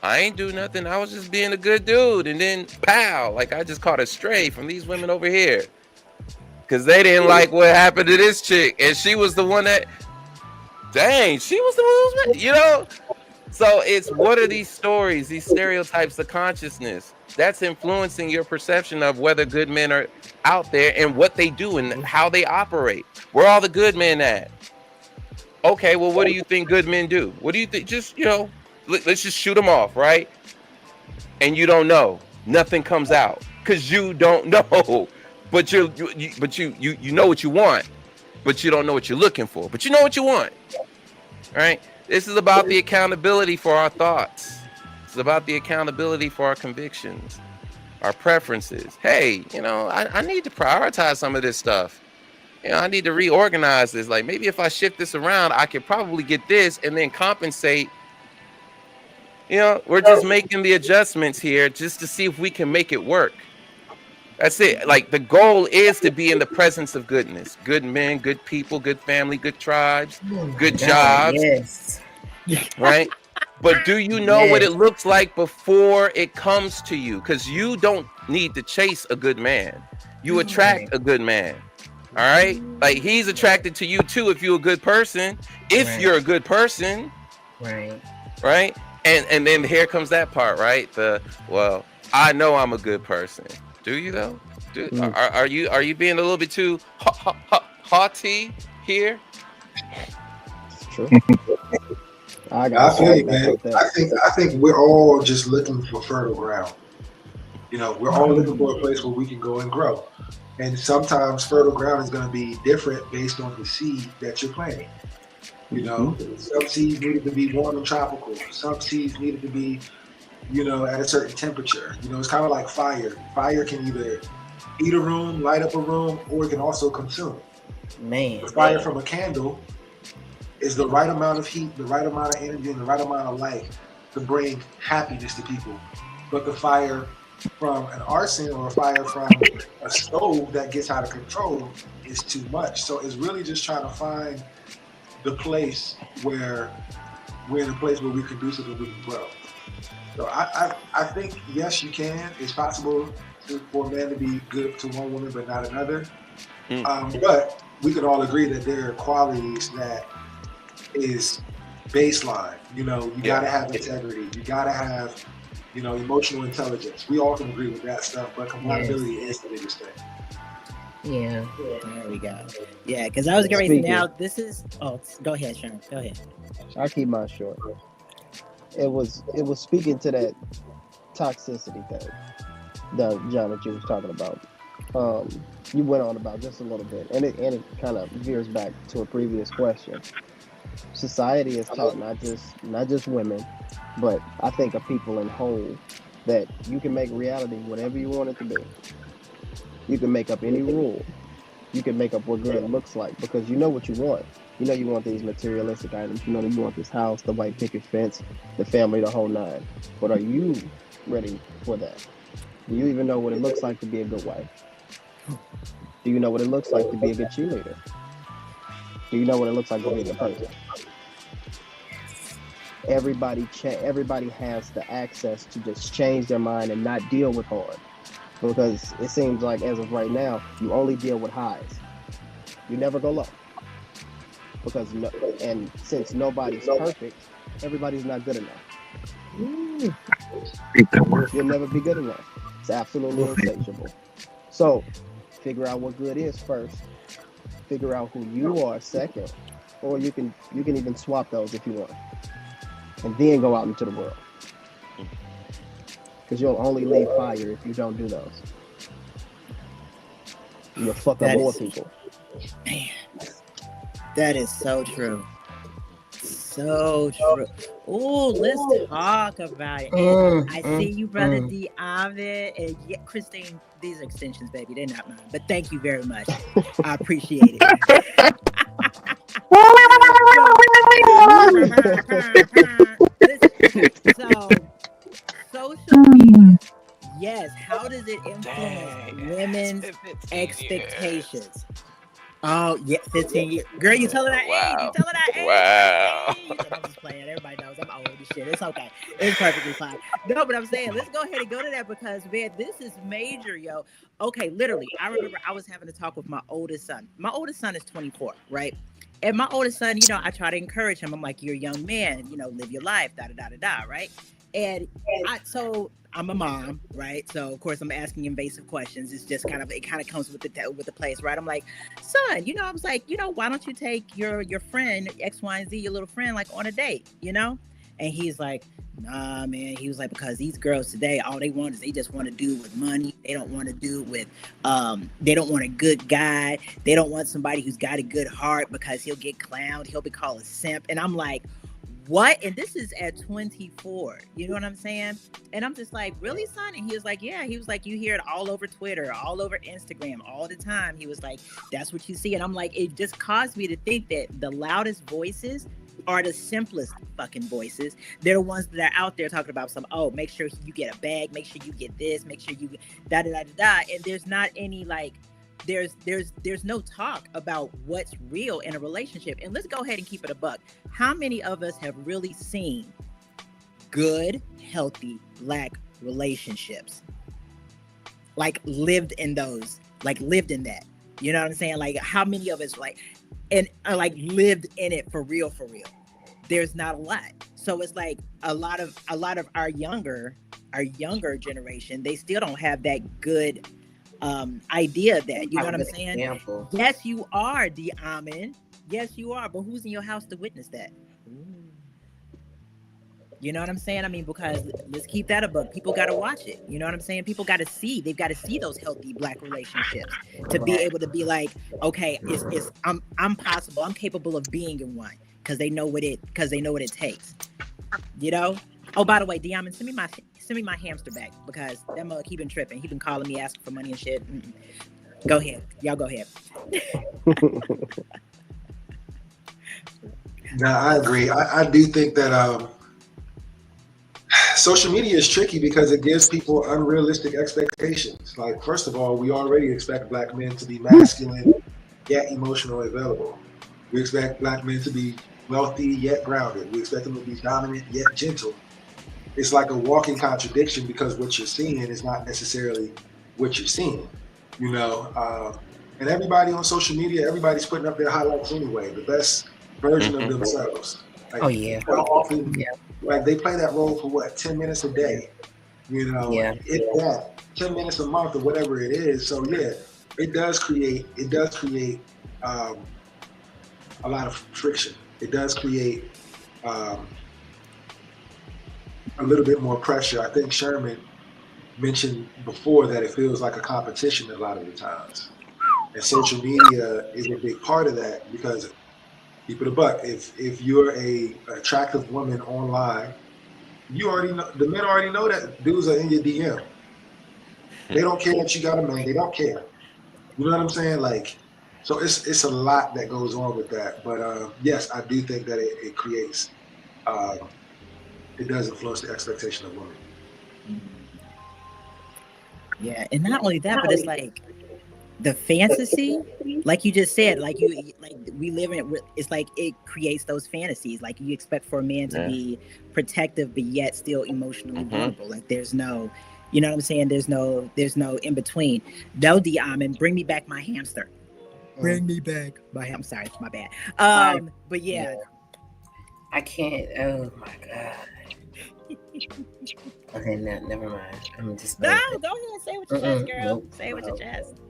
I ain't do nothing. I was just being a good dude. And then pow, like I just caught a stray from these women over here. Because they didn't like what happened to this chick. And she was the one that, dang, she was the one who was, So it's what are these stories, these stereotypes of consciousness that's influencing your perception of whether good men are out there and what they do and how they operate. Where are all the good men at? Okay, well, what do you think good men do? What do you think? Just, let's just shoot them off, right? And you don't know. Nothing comes out because you don't know. But you know what you want, but you don't know what you're looking for. But you know what you want, right? This is about the accountability for our thoughts. It's about the accountability for our convictions, our preferences. Hey, I need to prioritize some of this stuff. I need to reorganize this. Like maybe if I shift this around, I could probably get this and then compensate. We're just making the adjustments here just to see if we can make it work. That's it. Like the goal is to be in the presence of goodness, good men, good people, good family, good tribes, good jobs. Yes. Right. But do you know what it looks like before it comes to you? Because you don't need to chase a good man. You attract a good man. All right. Like he's attracted to you too if you're a good person. If you're a good person. Right. Right. And then here comes that part, right? Well, I know I'm a good person. Do you though? Are you being a little bit too haughty here? It's true. I feel you, man. I think we're all just looking for fertile ground. We're all looking for a place where we can go and grow. And sometimes fertile ground is going to be different based on the seed that you're planting. Some seeds needed to be warm and tropical. Some seeds needed to be, at a certain temperature. It's kind of like fire. Fire can either heat a room, light up a room, or it can also consume. Man. The fire from a candle is the right amount of heat, the right amount of energy, and the right amount of light to bring happiness to people. But the fire from an arson or a fire from a stove that gets out of control is too much. So it's really just trying to find the place where we're in a place where we're conducive and we can grow. So I think, yes, you can. It's possible for a man to be good to one woman but not another. But we can all agree that there are qualities that is baseline. You got to have integrity. You got to have, emotional intelligence. We all can agree with that stuff, but compatibility is the biggest thing. Yeah. There we go. Yeah, because I was getting ready now. This is. Oh, go ahead, Sean. Go ahead. I'll keep mine short. It was speaking to that toxicity thing, John, that you was talking about. You went on about just a little bit, and it kind of veers back to a previous question. Society has taught not just women, but I think of people in whole, that you can make reality whatever you want it to be. You can make up any rule. You can make up what good looks like, because you know what you want. You want these materialistic items. You want this house, the white picket fence, the family, the whole nine. But are you ready for that? Do you even know what it looks like to be a good wife? Do you know what it looks like to be a good cheerleader? Do you know what it looks like to be a good person? Everybody has the access to just change their mind and not deal with hard. Because it seems like, as of right now, you only deal with highs. You never go low. And since nobody's perfect, everybody's not good enough. You'll never be good enough. It's absolutely insatiable. So, figure out what good is first. Figure out who you are second. Or you can even swap those if you want. And then go out into the world. Because you'll only leave fire if you don't do those. You'll fuck up more people. Man, that is so true. So true. Oh, let's talk about it. I see you, brother D. Ovid, and Christine. These are extensions, baby. They're not mine, but thank you very much. I appreciate it. So, social media. Yes. How does it influence women's expectations? Oh, yeah, 15 years. Girl, you tell her that age. You tell her that age. Wow. I'm just playing. Everybody knows I'm old as shit. It's okay. It's perfectly fine. No, but I'm saying, let's go ahead and go to that, because, man, this is major, yo. Okay, literally, I remember I was having a talk with my oldest son. My oldest son is 24, right? And my oldest son, I try to encourage him. I'm like, you're a young man, live your life, da-da-da-da-da, right? And so I'm a mom, right? So of course I'm asking invasive questions. It's just kind of comes with the place, right? I'm like, son, I was like, why don't you take your friend X, Y, and Z, your little friend, like on a date, And he's like, nah, man. He was like, because these girls today, all they want is they just want to do with money. They don't want to do with, they don't want a good guy. They don't want somebody who's got a good heart, because he'll get clowned. He'll be called a simp. And I'm like, what? And this is at 24. You know what I'm saying? And I'm just like, really, son? And he was like, yeah. He was like, you hear it all over Twitter, all over Instagram, all the time. He was like, that's what you see. And I'm like, it just caused me to think that the loudest voices are the simplest fucking voices. They're the ones that are out there talking about make sure you get a bag, make sure you get this, make sure you da da da da. And there's not any there's no talk about what's real in a relationship. And let's go ahead and keep it a buck. How many of us have really seen good, healthy Black relationships? Like lived in that. You know what I'm saying? Like, how many of us lived in it for real? There's not a lot. So it's like, a lot of our younger generation, they still don't have that good idea of that. You know what I'm saying? Example. Yes, you are, D. Amin. Yes, you are. But who's in your house to witness that? You know what I'm saying? I mean, because let's keep that a book. People got to watch it. You know what I'm saying? People got to see. They've got to see those healthy Black relationships to be able to be like, okay, I'm possible. I'm capable of being in one because they know what it takes. You know. Oh, by the way, Diamond, send me my hamster back because that mug, he been tripping. He been calling me asking for money and shit. Go ahead, y'all. Go ahead. No, I agree. I do think that social media is tricky because it gives people unrealistic expectations. Like, first of all, we already expect Black men to be masculine yet emotionally available. We expect Black men to be wealthy yet grounded. We expect them to be dominant yet gentle. It's like a walking contradiction because what you're seeing is not necessarily what you're seeing, you know. And everybody on social media, everybody's putting up their highlights anyway, the best version of themselves. Like, Oh yeah. how often, like they play that role for what, 10 minutes a day, you know, if that 10 minutes a month or whatever it is. So yeah, it does create a lot of friction. It does create a little bit more pressure. I think Sherman mentioned before that it feels like a competition a lot of the times. And social media is a big part of that because keep it a buck. If you're a attractive woman online, you already know, the men already know that dudes are in your DM. They don't care that you got a man. They don't care. You know what I'm saying? Like, so it's a lot that goes on with that. But yes, I do think that it creates, it does influence the expectation of women. Yeah, and not only that, but it's like the fantasy, like you just said, like we live in it. It's like it creates those fantasies. Like you expect for a man to be protective, but yet still emotionally vulnerable. Like there's no, you know what I'm saying? There's no in between. No, Diamond, bring me back my hamster. Bring me back. I'm sorry, it's my bad. But yeah. I can't. Oh my god. Okay, never mind. I'm just go ahead. Say what your chest, girl. Nope. Say what your chest.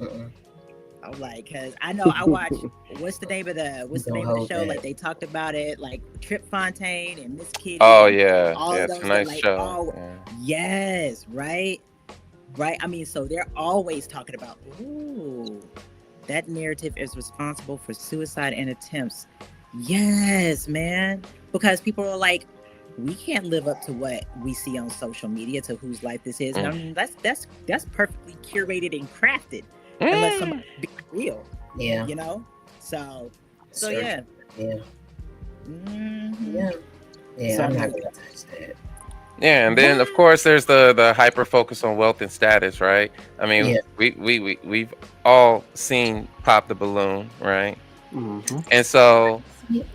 I'm like, cause I know I watch. What's the name of the show? Like they talked about it, like Trip Fontaine and Miss Kitty. Oh yeah, all yeah, of those it's a nice like, show. Yes, right. I mean, so they're always talking about, ooh, that narrative is responsible for suicide and attempts. Yes, man, because people are like, we can't live up to what we see on social media to whose life this is. I mean, that's perfectly curated and crafted. Unless somebody be real, you know. So yeah. Yeah. So I'm not gonna touch that. Yeah, and then of course there's the hyper focus on wealth and status, right? I mean, we've all seen Pop the Balloon, right? And so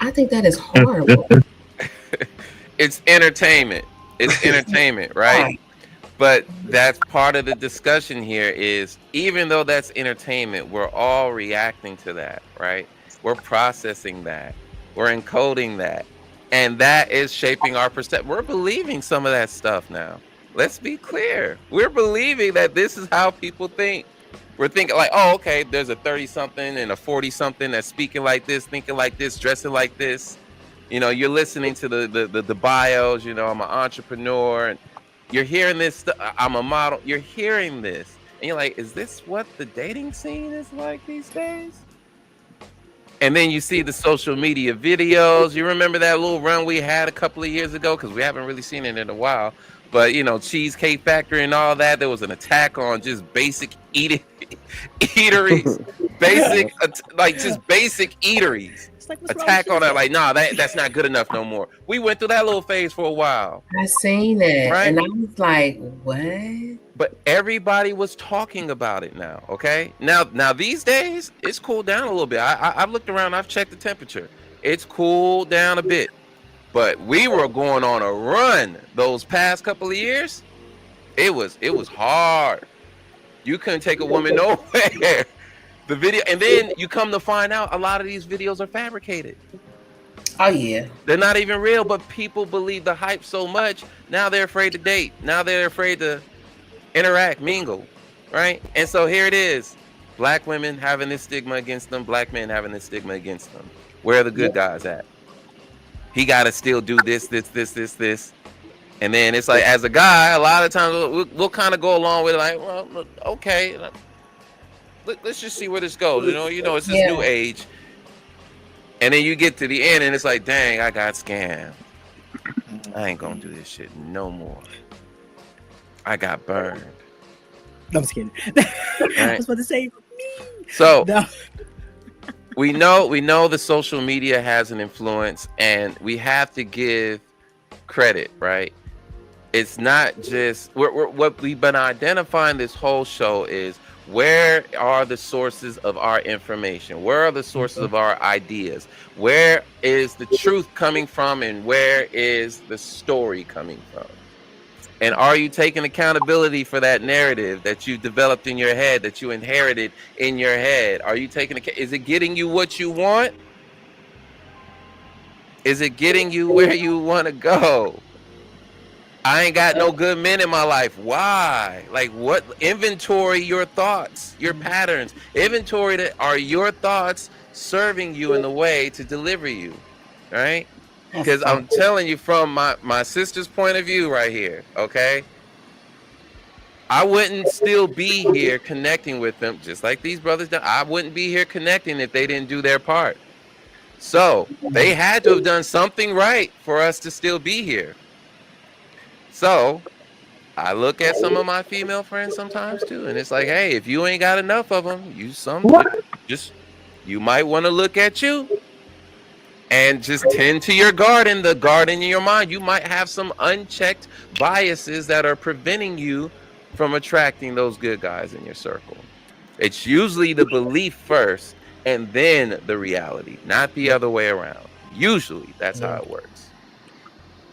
I think that is horrible. It's entertainment. It's entertainment, right? But that's part of the discussion here is even though that's entertainment, we're all reacting to that, right? We're processing that. We're encoding that. And that is shaping our perception. We're believing some of that stuff now. Let's be clear. We're believing that this is how people think. We're thinking like, oh, okay, there's a 30-something and a 40-something that's speaking like this, thinking like this, dressing like this. You know, you're listening to the bios, you know, I'm an entrepreneur and you're hearing this, I'm a model. You're hearing this. And you're like, is this what the dating scene is like these days? And then you see the social media videos. You remember that little run we had a couple of years ago? Because we haven't really seen it in a while. But, you know, Cheesecake Factory and all that. There was an attack on just basic eateries. Just basic eateries. Like, attack on that, like, nah, that's not good enough no more. We went through that little phase for a while. I seen that, right? And I was like, what? But everybody was talking about it now. Okay, now these days it's cooled down a little bit. I've looked around, I've checked the temperature. It's cooled down a bit, but we were going on a run those past couple of years. It was hard. You couldn't take a woman nowhere. The video, and then you come to find out a lot of these videos are fabricated. Oh yeah. They're not even real, but people believe the hype so much. Now they're afraid to date. Now they're afraid to interact, mingle, right? And so here it is. Black women having this stigma against them, black men having this stigma against them. Where are the good guys at? He got to still do this. And then it's like, as a guy, a lot of times we'll kind of go along with it, like, well, okay, let's just see where this goes. It's this new age. And then you get to the end and it's like, dang, I got scammed. I ain't gonna do this shit no more. I got burned. No, I'm just kidding. Right? I was about to say. So no. we know the social media has an influence, and we have to give credit, right? It's not just what we've been identifying this whole show is, where are the sources of our information? Where are the sources of our ideas? Where is the truth coming from, and where is the story coming from? And are you taking accountability for that narrative that you developed in your head, that you inherited in your head? Are you taking is it getting you what you want? Is it getting you where you want to go? I ain't got no good men in my life. Why? Like, what? Inventory your thoughts, your patterns. Inventory that are your thoughts serving you in the way to deliver you, right? Because I'm telling you from my sister's point of view right here, okay? I wouldn't still be here connecting with them, just like these brothers. I wouldn't be here connecting if they didn't do their part. So they had to have done something right for us to still be here. So I look at some of my female friends sometimes too, and it's like, hey, if you ain't got enough of them, you might want to look at you and just tend to your garden, the garden in your mind. You might have some unchecked biases that are preventing you from attracting those good guys in your circle. It's usually the belief first and then the reality, not the other way around. Usually that's how it works.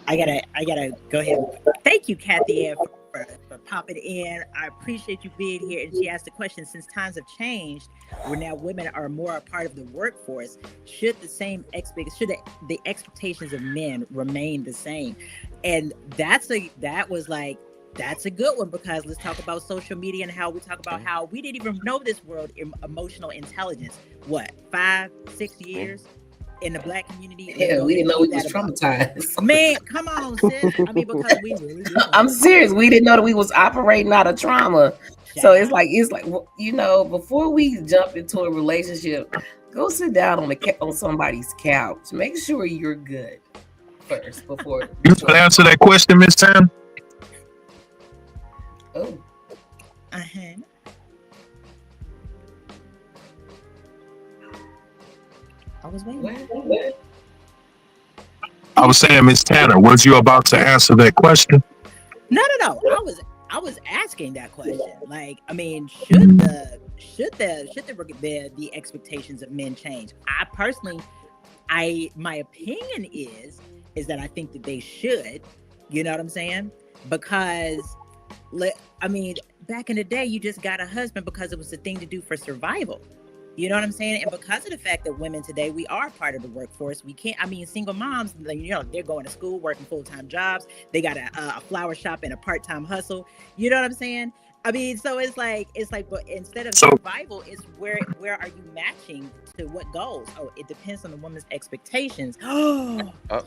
I gotta go ahead. Thank you, Kathy Ann, for popping in. I appreciate you being here. And she asked the question: since times have changed, where now women are more a part of the workforce, should the expectations of men remain the same? And that's a good one, because let's talk about social media and how we talk about how we didn't even know this word emotional intelligence. What, 5-6 years? In the Black community, yeah, we didn't know we was traumatized. Man, come on, sis. I mean, because we really do. I'm serious. We didn't know that we was operating out of trauma. So it's like, before we jump into a relationship, go sit down on somebody's couch. Make sure you're good first before. You can answer that question, Miss Tan. Oh. I was waiting. I was saying, Miss Tanner, was you about to answer that question? No. I was asking that question. Like, I mean, should the expectations of men change? I personally, my opinion is that I think that they should. You know what I'm saying? Because, I mean, back in the day, you just got a husband because it was the thing to do for survival. You know what I'm saying? And because of the fact that women today, we are part of the workforce. We can't, single moms, they're going to school, working full-time jobs. They got a flower shop and a part-time hustle. You know what I'm saying? So it's like, but instead of survival, it's where are you matching to what goals? Oh, it depends on the woman's expectations.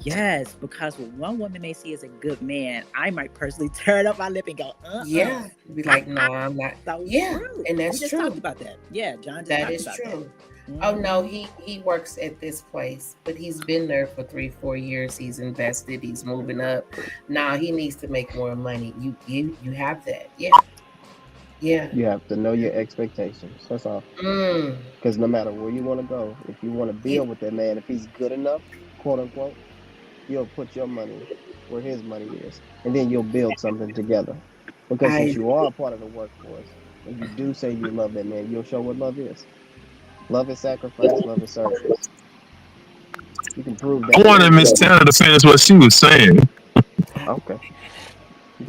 Yes, because what one woman may see as a good man, I might personally turn up my lip and go, yeah, be like, no, I'm not. Yeah, true. And that's we just true. Talked about that. Yeah, John. That is true. That. Oh no, he works at this place, but he's been there for 3-4 years. He's invested. He's moving up. Now he needs to make more money. You have that. Yeah. Yeah. You have to know your expectations. That's all. Because no matter where you want to go, if you want to build with that man, if he's good enough, quote unquote, you'll put your money where his money is, and then you'll build something together. Because since you are a part of the workforce, and you do say you love that man, you'll show what love is. Love is sacrifice. Love is service. You can prove that. I wanted Miss Tanner to finish what she was saying. Okay.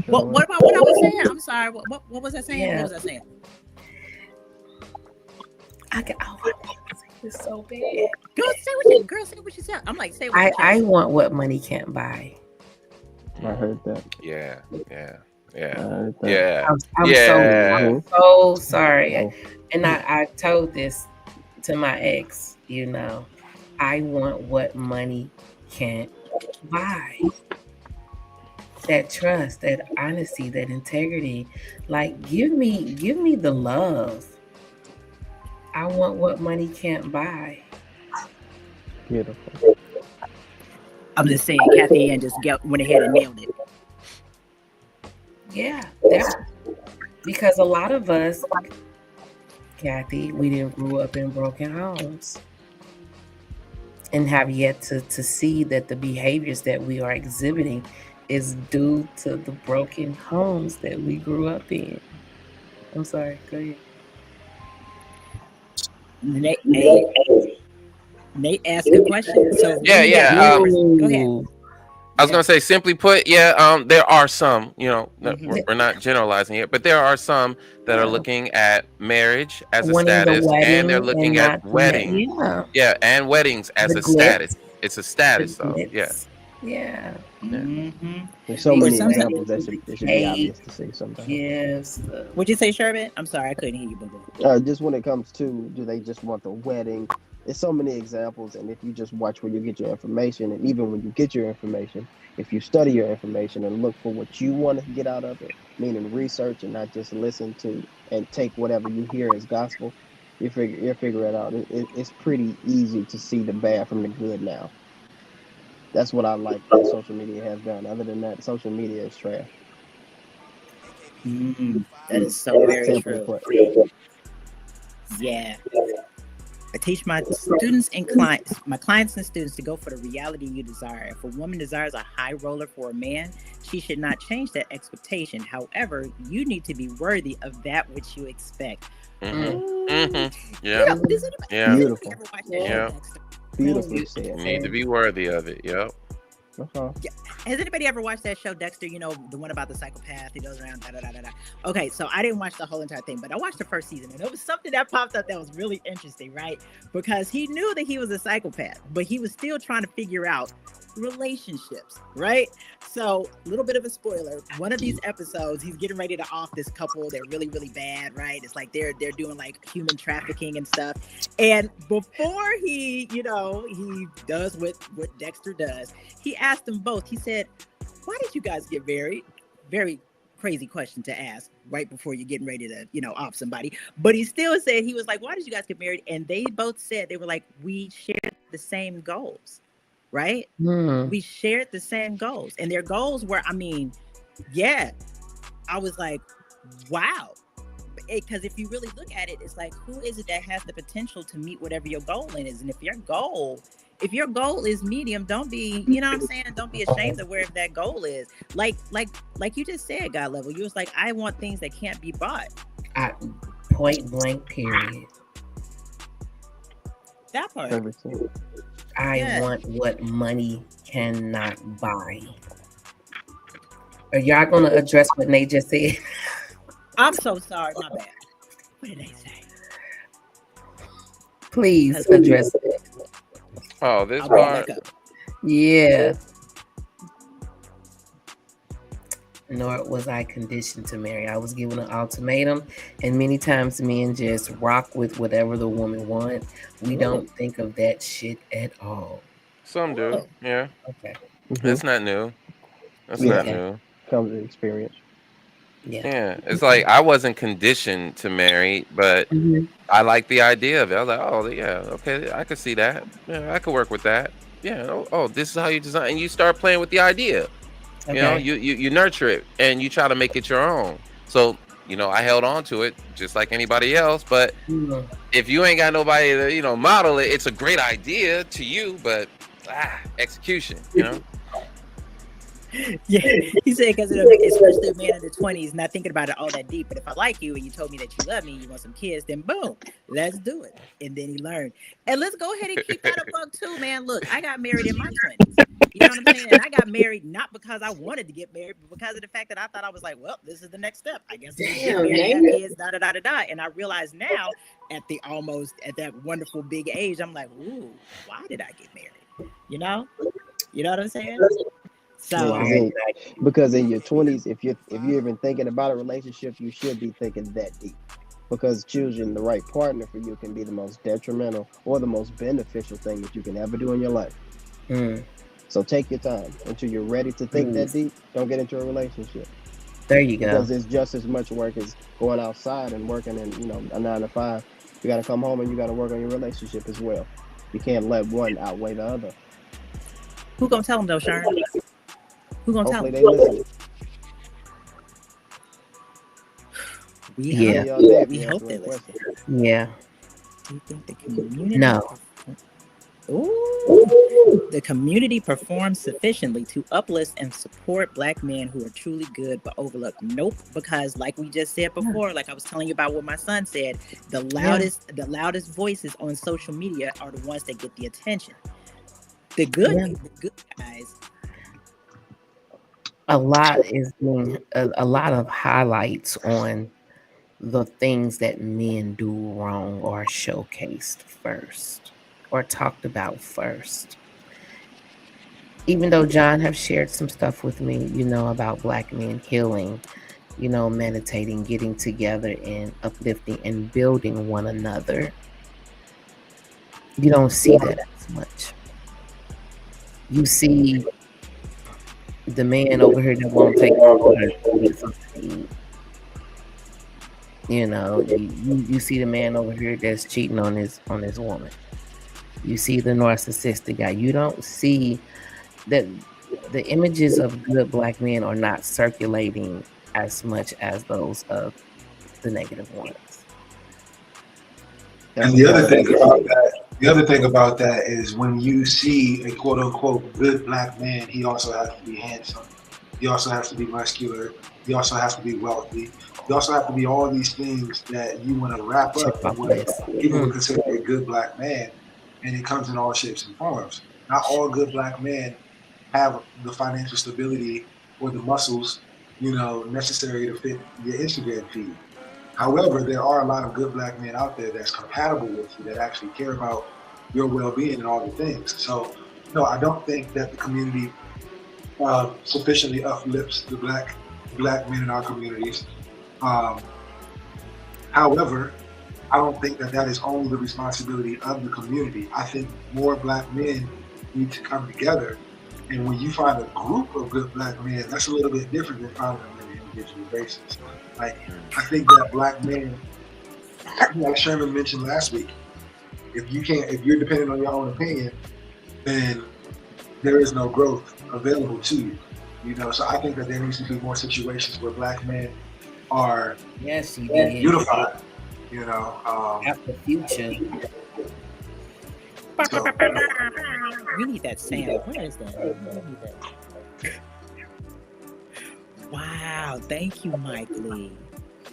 What about what I was saying? I'm sorry. What was I saying? Yeah. What was I saying? is so bad. Say what you said. I'm like, say what you I want what money can't buy. I heard that. Yeah. I heard that. Yeah. I'm Yeah. so sorry. Oh. And I told this to my ex, you know, I want what money can't buy. That trust, that honesty, that integrity. Like give me the love. I want what money can't buy. Beautiful. I'm just saying, Kathy Ann just went ahead and nailed it. Yeah, because a lot of us, Kathy, we didn't grow up in broken homes and have yet to see that the behaviors that we are exhibiting is due to the broken homes that we grew up in. I'm sorry, go ahead. Nate asked a question. So Yeah. go ahead. I was gonna say, simply put, there are some, we're not generalizing here, but there are some that are looking at marriage as a Wanting the status, and they're wedding looking and at not the wedding, and weddings as The a status. glitz. It's a status, The though. Yeah. glitz. Yeah. There's so For many some examples that should be obvious to see sometimes. Yes. What'd you say, Sherbet? I'm sorry, I couldn't hear you, boo. Just when it comes to, do they just want the wedding? There's so many examples, and if you just watch where you get your information, and even when you get your information, if you study your information and look for what you want to get out of it, meaning research and not just listen to and take whatever you hear as gospel, you figure it out. It's pretty easy to see the bad from the good now. That's what I like that social media has done. Other than that, social media is trash. That is so very Simply true. put. Yeah. I teach my students and clients, my clients and students, to go for the reality you desire. If a woman desires a high roller for a man, she should not change that expectation. However, you need to be worthy of that which you expect. Yeah. Beautiful. Yeah. Beautifully said. You need to be worthy of it. Yep. Yeah. Has anybody ever watched that show, Dexter? You know, the one about the psychopath. He goes around, Okay, so I didn't watch the whole entire thing, but I watched the first season, and it was something that popped up that was really interesting, right? Because he knew that he was a psychopath, but he was still trying to figure out relationships, right? So, a little bit of a spoiler. One of these episodes, he's getting ready to off this couple. They're really, really bad, right? It's like they're doing like human trafficking and stuff. And before he does what Dexter does, he asked them both. He said, "Why did you guys get married?" Very crazy question to ask right before you're getting ready to, off somebody. But he still said, he was like, "Why did you guys get married?" And they both said, they were like, "We shared the same goals." Right? We shared the same goals, and their goals were, I was like, wow. Because if you really look at it, it's like, who is it that has the potential to meet whatever your goal is? And if your goal is medium, don't be, don't be ashamed of wherever that goal is. Like you just said, God level, you was like, I want things that can't be bought. Point blank, period. That part. I want what money cannot buy. Are y'all gonna address what Nate just said? I'm so sorry, my bad. What did they say? Please address it. Oh, this part. Yeah. Nor was I conditioned to marry. I was given an ultimatum, and many times men just rock with whatever the woman wants. We don't think of that shit at all. Some do, yeah. Okay. It's not new. That's not new. Comes with experience. Yeah. It's like I wasn't conditioned to marry, but I like the idea of it. I was like, oh yeah, okay, I could see that. Yeah, I could work with that. Yeah. Oh, this is how you design, and you start playing with the idea. Okay. You nurture it and you try to make it your own. So, I held on to it just like anybody else. But if you ain't got nobody to, model it, it's a great idea to you, but execution, Yeah, he said because especially a man in the 20s, not thinking about it all that deep. But if I like you and you told me that you love me, you want some kids, then boom, let's do it. And then he learned. And let's go ahead and keep that a buck too, man. Look, I got married in my 20s. You know what I'm saying? And I got married not because I wanted to get married, but because of the fact that I thought I was like, well, this is the next step. I guess we get Damn, married, have man. kids, da da da da da. And I realize now, at that wonderful big age, I'm like, ooh, why did I get married? You know what I'm saying? Yeah, So because in your 20s, if you're even thinking about a relationship, you should be thinking that deep. Because choosing the right partner for you can be the most detrimental or the most beneficial thing that you can ever do in your life. Mm, So take your time until you're ready to think that deep. Don't get into a relationship there you go. because it's just as much work as going outside and working in a 9 to 5. You got to come home and you got to work on your relationship as well. You can't let one outweigh the other. who gonna tell him though, Sharon? Who gonna tell Hopefully him? they listen. We Yeah. hope. Y'all did We me hope answer they that listen. question. Yeah. Do you think the community? No. Ooh, the community performs sufficiently to uplift and support Black men who are truly good but overlooked. Nope, because like we just said before, like I was telling you about what my son said, the loudest voices on social media are the ones that get the attention. The good guys. A lot is being a lot of highlights on the things that men do wrong are showcased first or talked about first. Even though John have shared some stuff with me, about Black men healing, meditating, getting together and uplifting and building one another, you don't see that as much. You see the man over here that won't take orders to get something to eat. You see the man over here that's cheating on his woman. You see the narcissistic guy. You don't see that the images of good Black men are not circulating as much as those of the negative ones. And the other thing about that is when you see a quote unquote good Black man, he also has to be handsome. He also has to be muscular. He also has to be wealthy. He also have to be all these things that you want to wrap up in what people would consider a good Black man. And it comes in all shapes and forms. Not all good Black men have the financial stability or the muscles, necessary to fit your Instagram feed. However, there are a lot of good Black men out there that's compatible with you, that actually care about your well-being and all the things. So, no, I don't think that the community sufficiently uplifts the black men in our communities. However, I don't think that is only the responsibility of the community. I think more Black men need to come together. And when you find a group of good Black men, that's a little bit different than finding them on an individual basis. Like, I think that Black men, like Sherman mentioned last week, if you're dependent on your own opinion, then there is no growth available to you. So I think that there needs to be more situations where Black men are unified. After Future. We need that sound. Where is that? Wow, thank you, Mike Lee.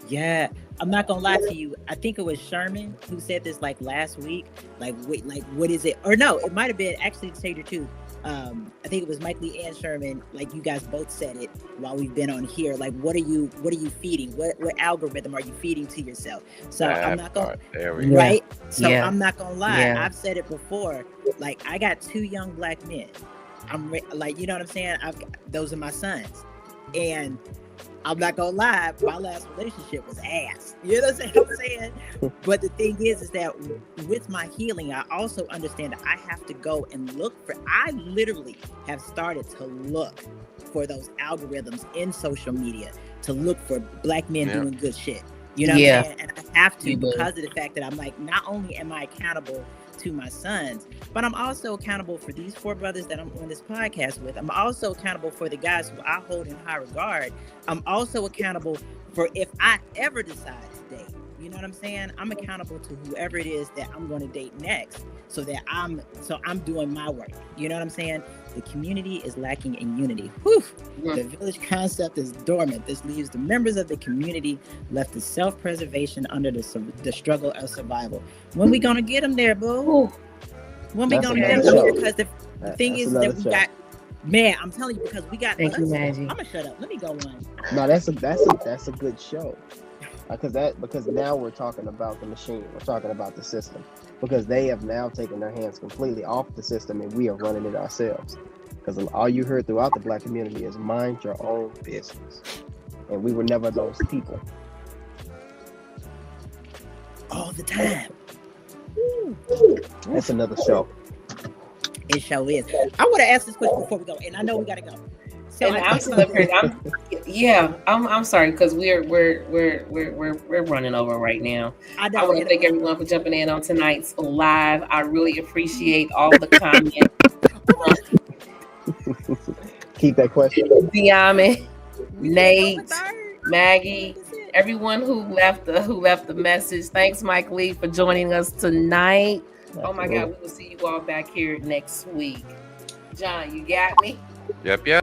Yeah, I'm not gonna lie to you. I think it was Sherman who said this like last week. Like, wait, like what is it? Or no, it might have been actually to tell you the truth. I think it was Mike Lee and Sherman. Like you guys both said it while we've been on here. Like, what are you feeding? What algorithm are you feeding to yourself? So I'm not gonna right. So I'm not gonna lie. Yeah. I've said it before. Like I got 2 young Black men. Like, you know what I'm saying? Those are my sons, and I'm not gonna lie, my last relationship was ass. You know what I'm saying? But the thing is that with my healing, I also understand that I have to go and I literally have started to look for those algorithms in social media to look for Black men doing good shit. You know what I'm saying? And I have to because of the fact that I'm like, not only am I accountable to my sons, but I'm also accountable for these 4 brothers that I'm on this podcast with. I'm also accountable for the guys who I hold in high regard. I'm also accountable for if I ever decide to date. You know what I'm saying? I'm accountable to whoever it is that I'm going to date next, so I'm doing my work. You know what I'm saying? The community is lacking in unity. Whew. The village concept is dormant. This leaves the members of the community left to self-preservation under the struggle of survival. When we gonna get them there, boo? When we gonna get them there? Because the thing is that we got. Man, I'm telling you, because we got. Thank you, Maggie. I'm gonna shut up. Let me go on. No, that's a good show. Because now we're talking about the machine. We're talking about the system. Because they have now taken their hands completely off the system, and we are running it ourselves. Because all you heard throughout the Black community is mind your own business, and we were never those people. All the time. That's another show. It sure is. I want to ask this question before we go, and I know we gotta go. So and I'm sorry because we're running over right now. I want to thank everyone for jumping in on tonight's live. I really appreciate all the comments. Keep that question. Diame, Nate, Maggie, everyone who left the message. Thanks, Mike Lee, for joining us tonight. Absolutely. Oh my God, we will see you all back here next week. John, you got me? Yep.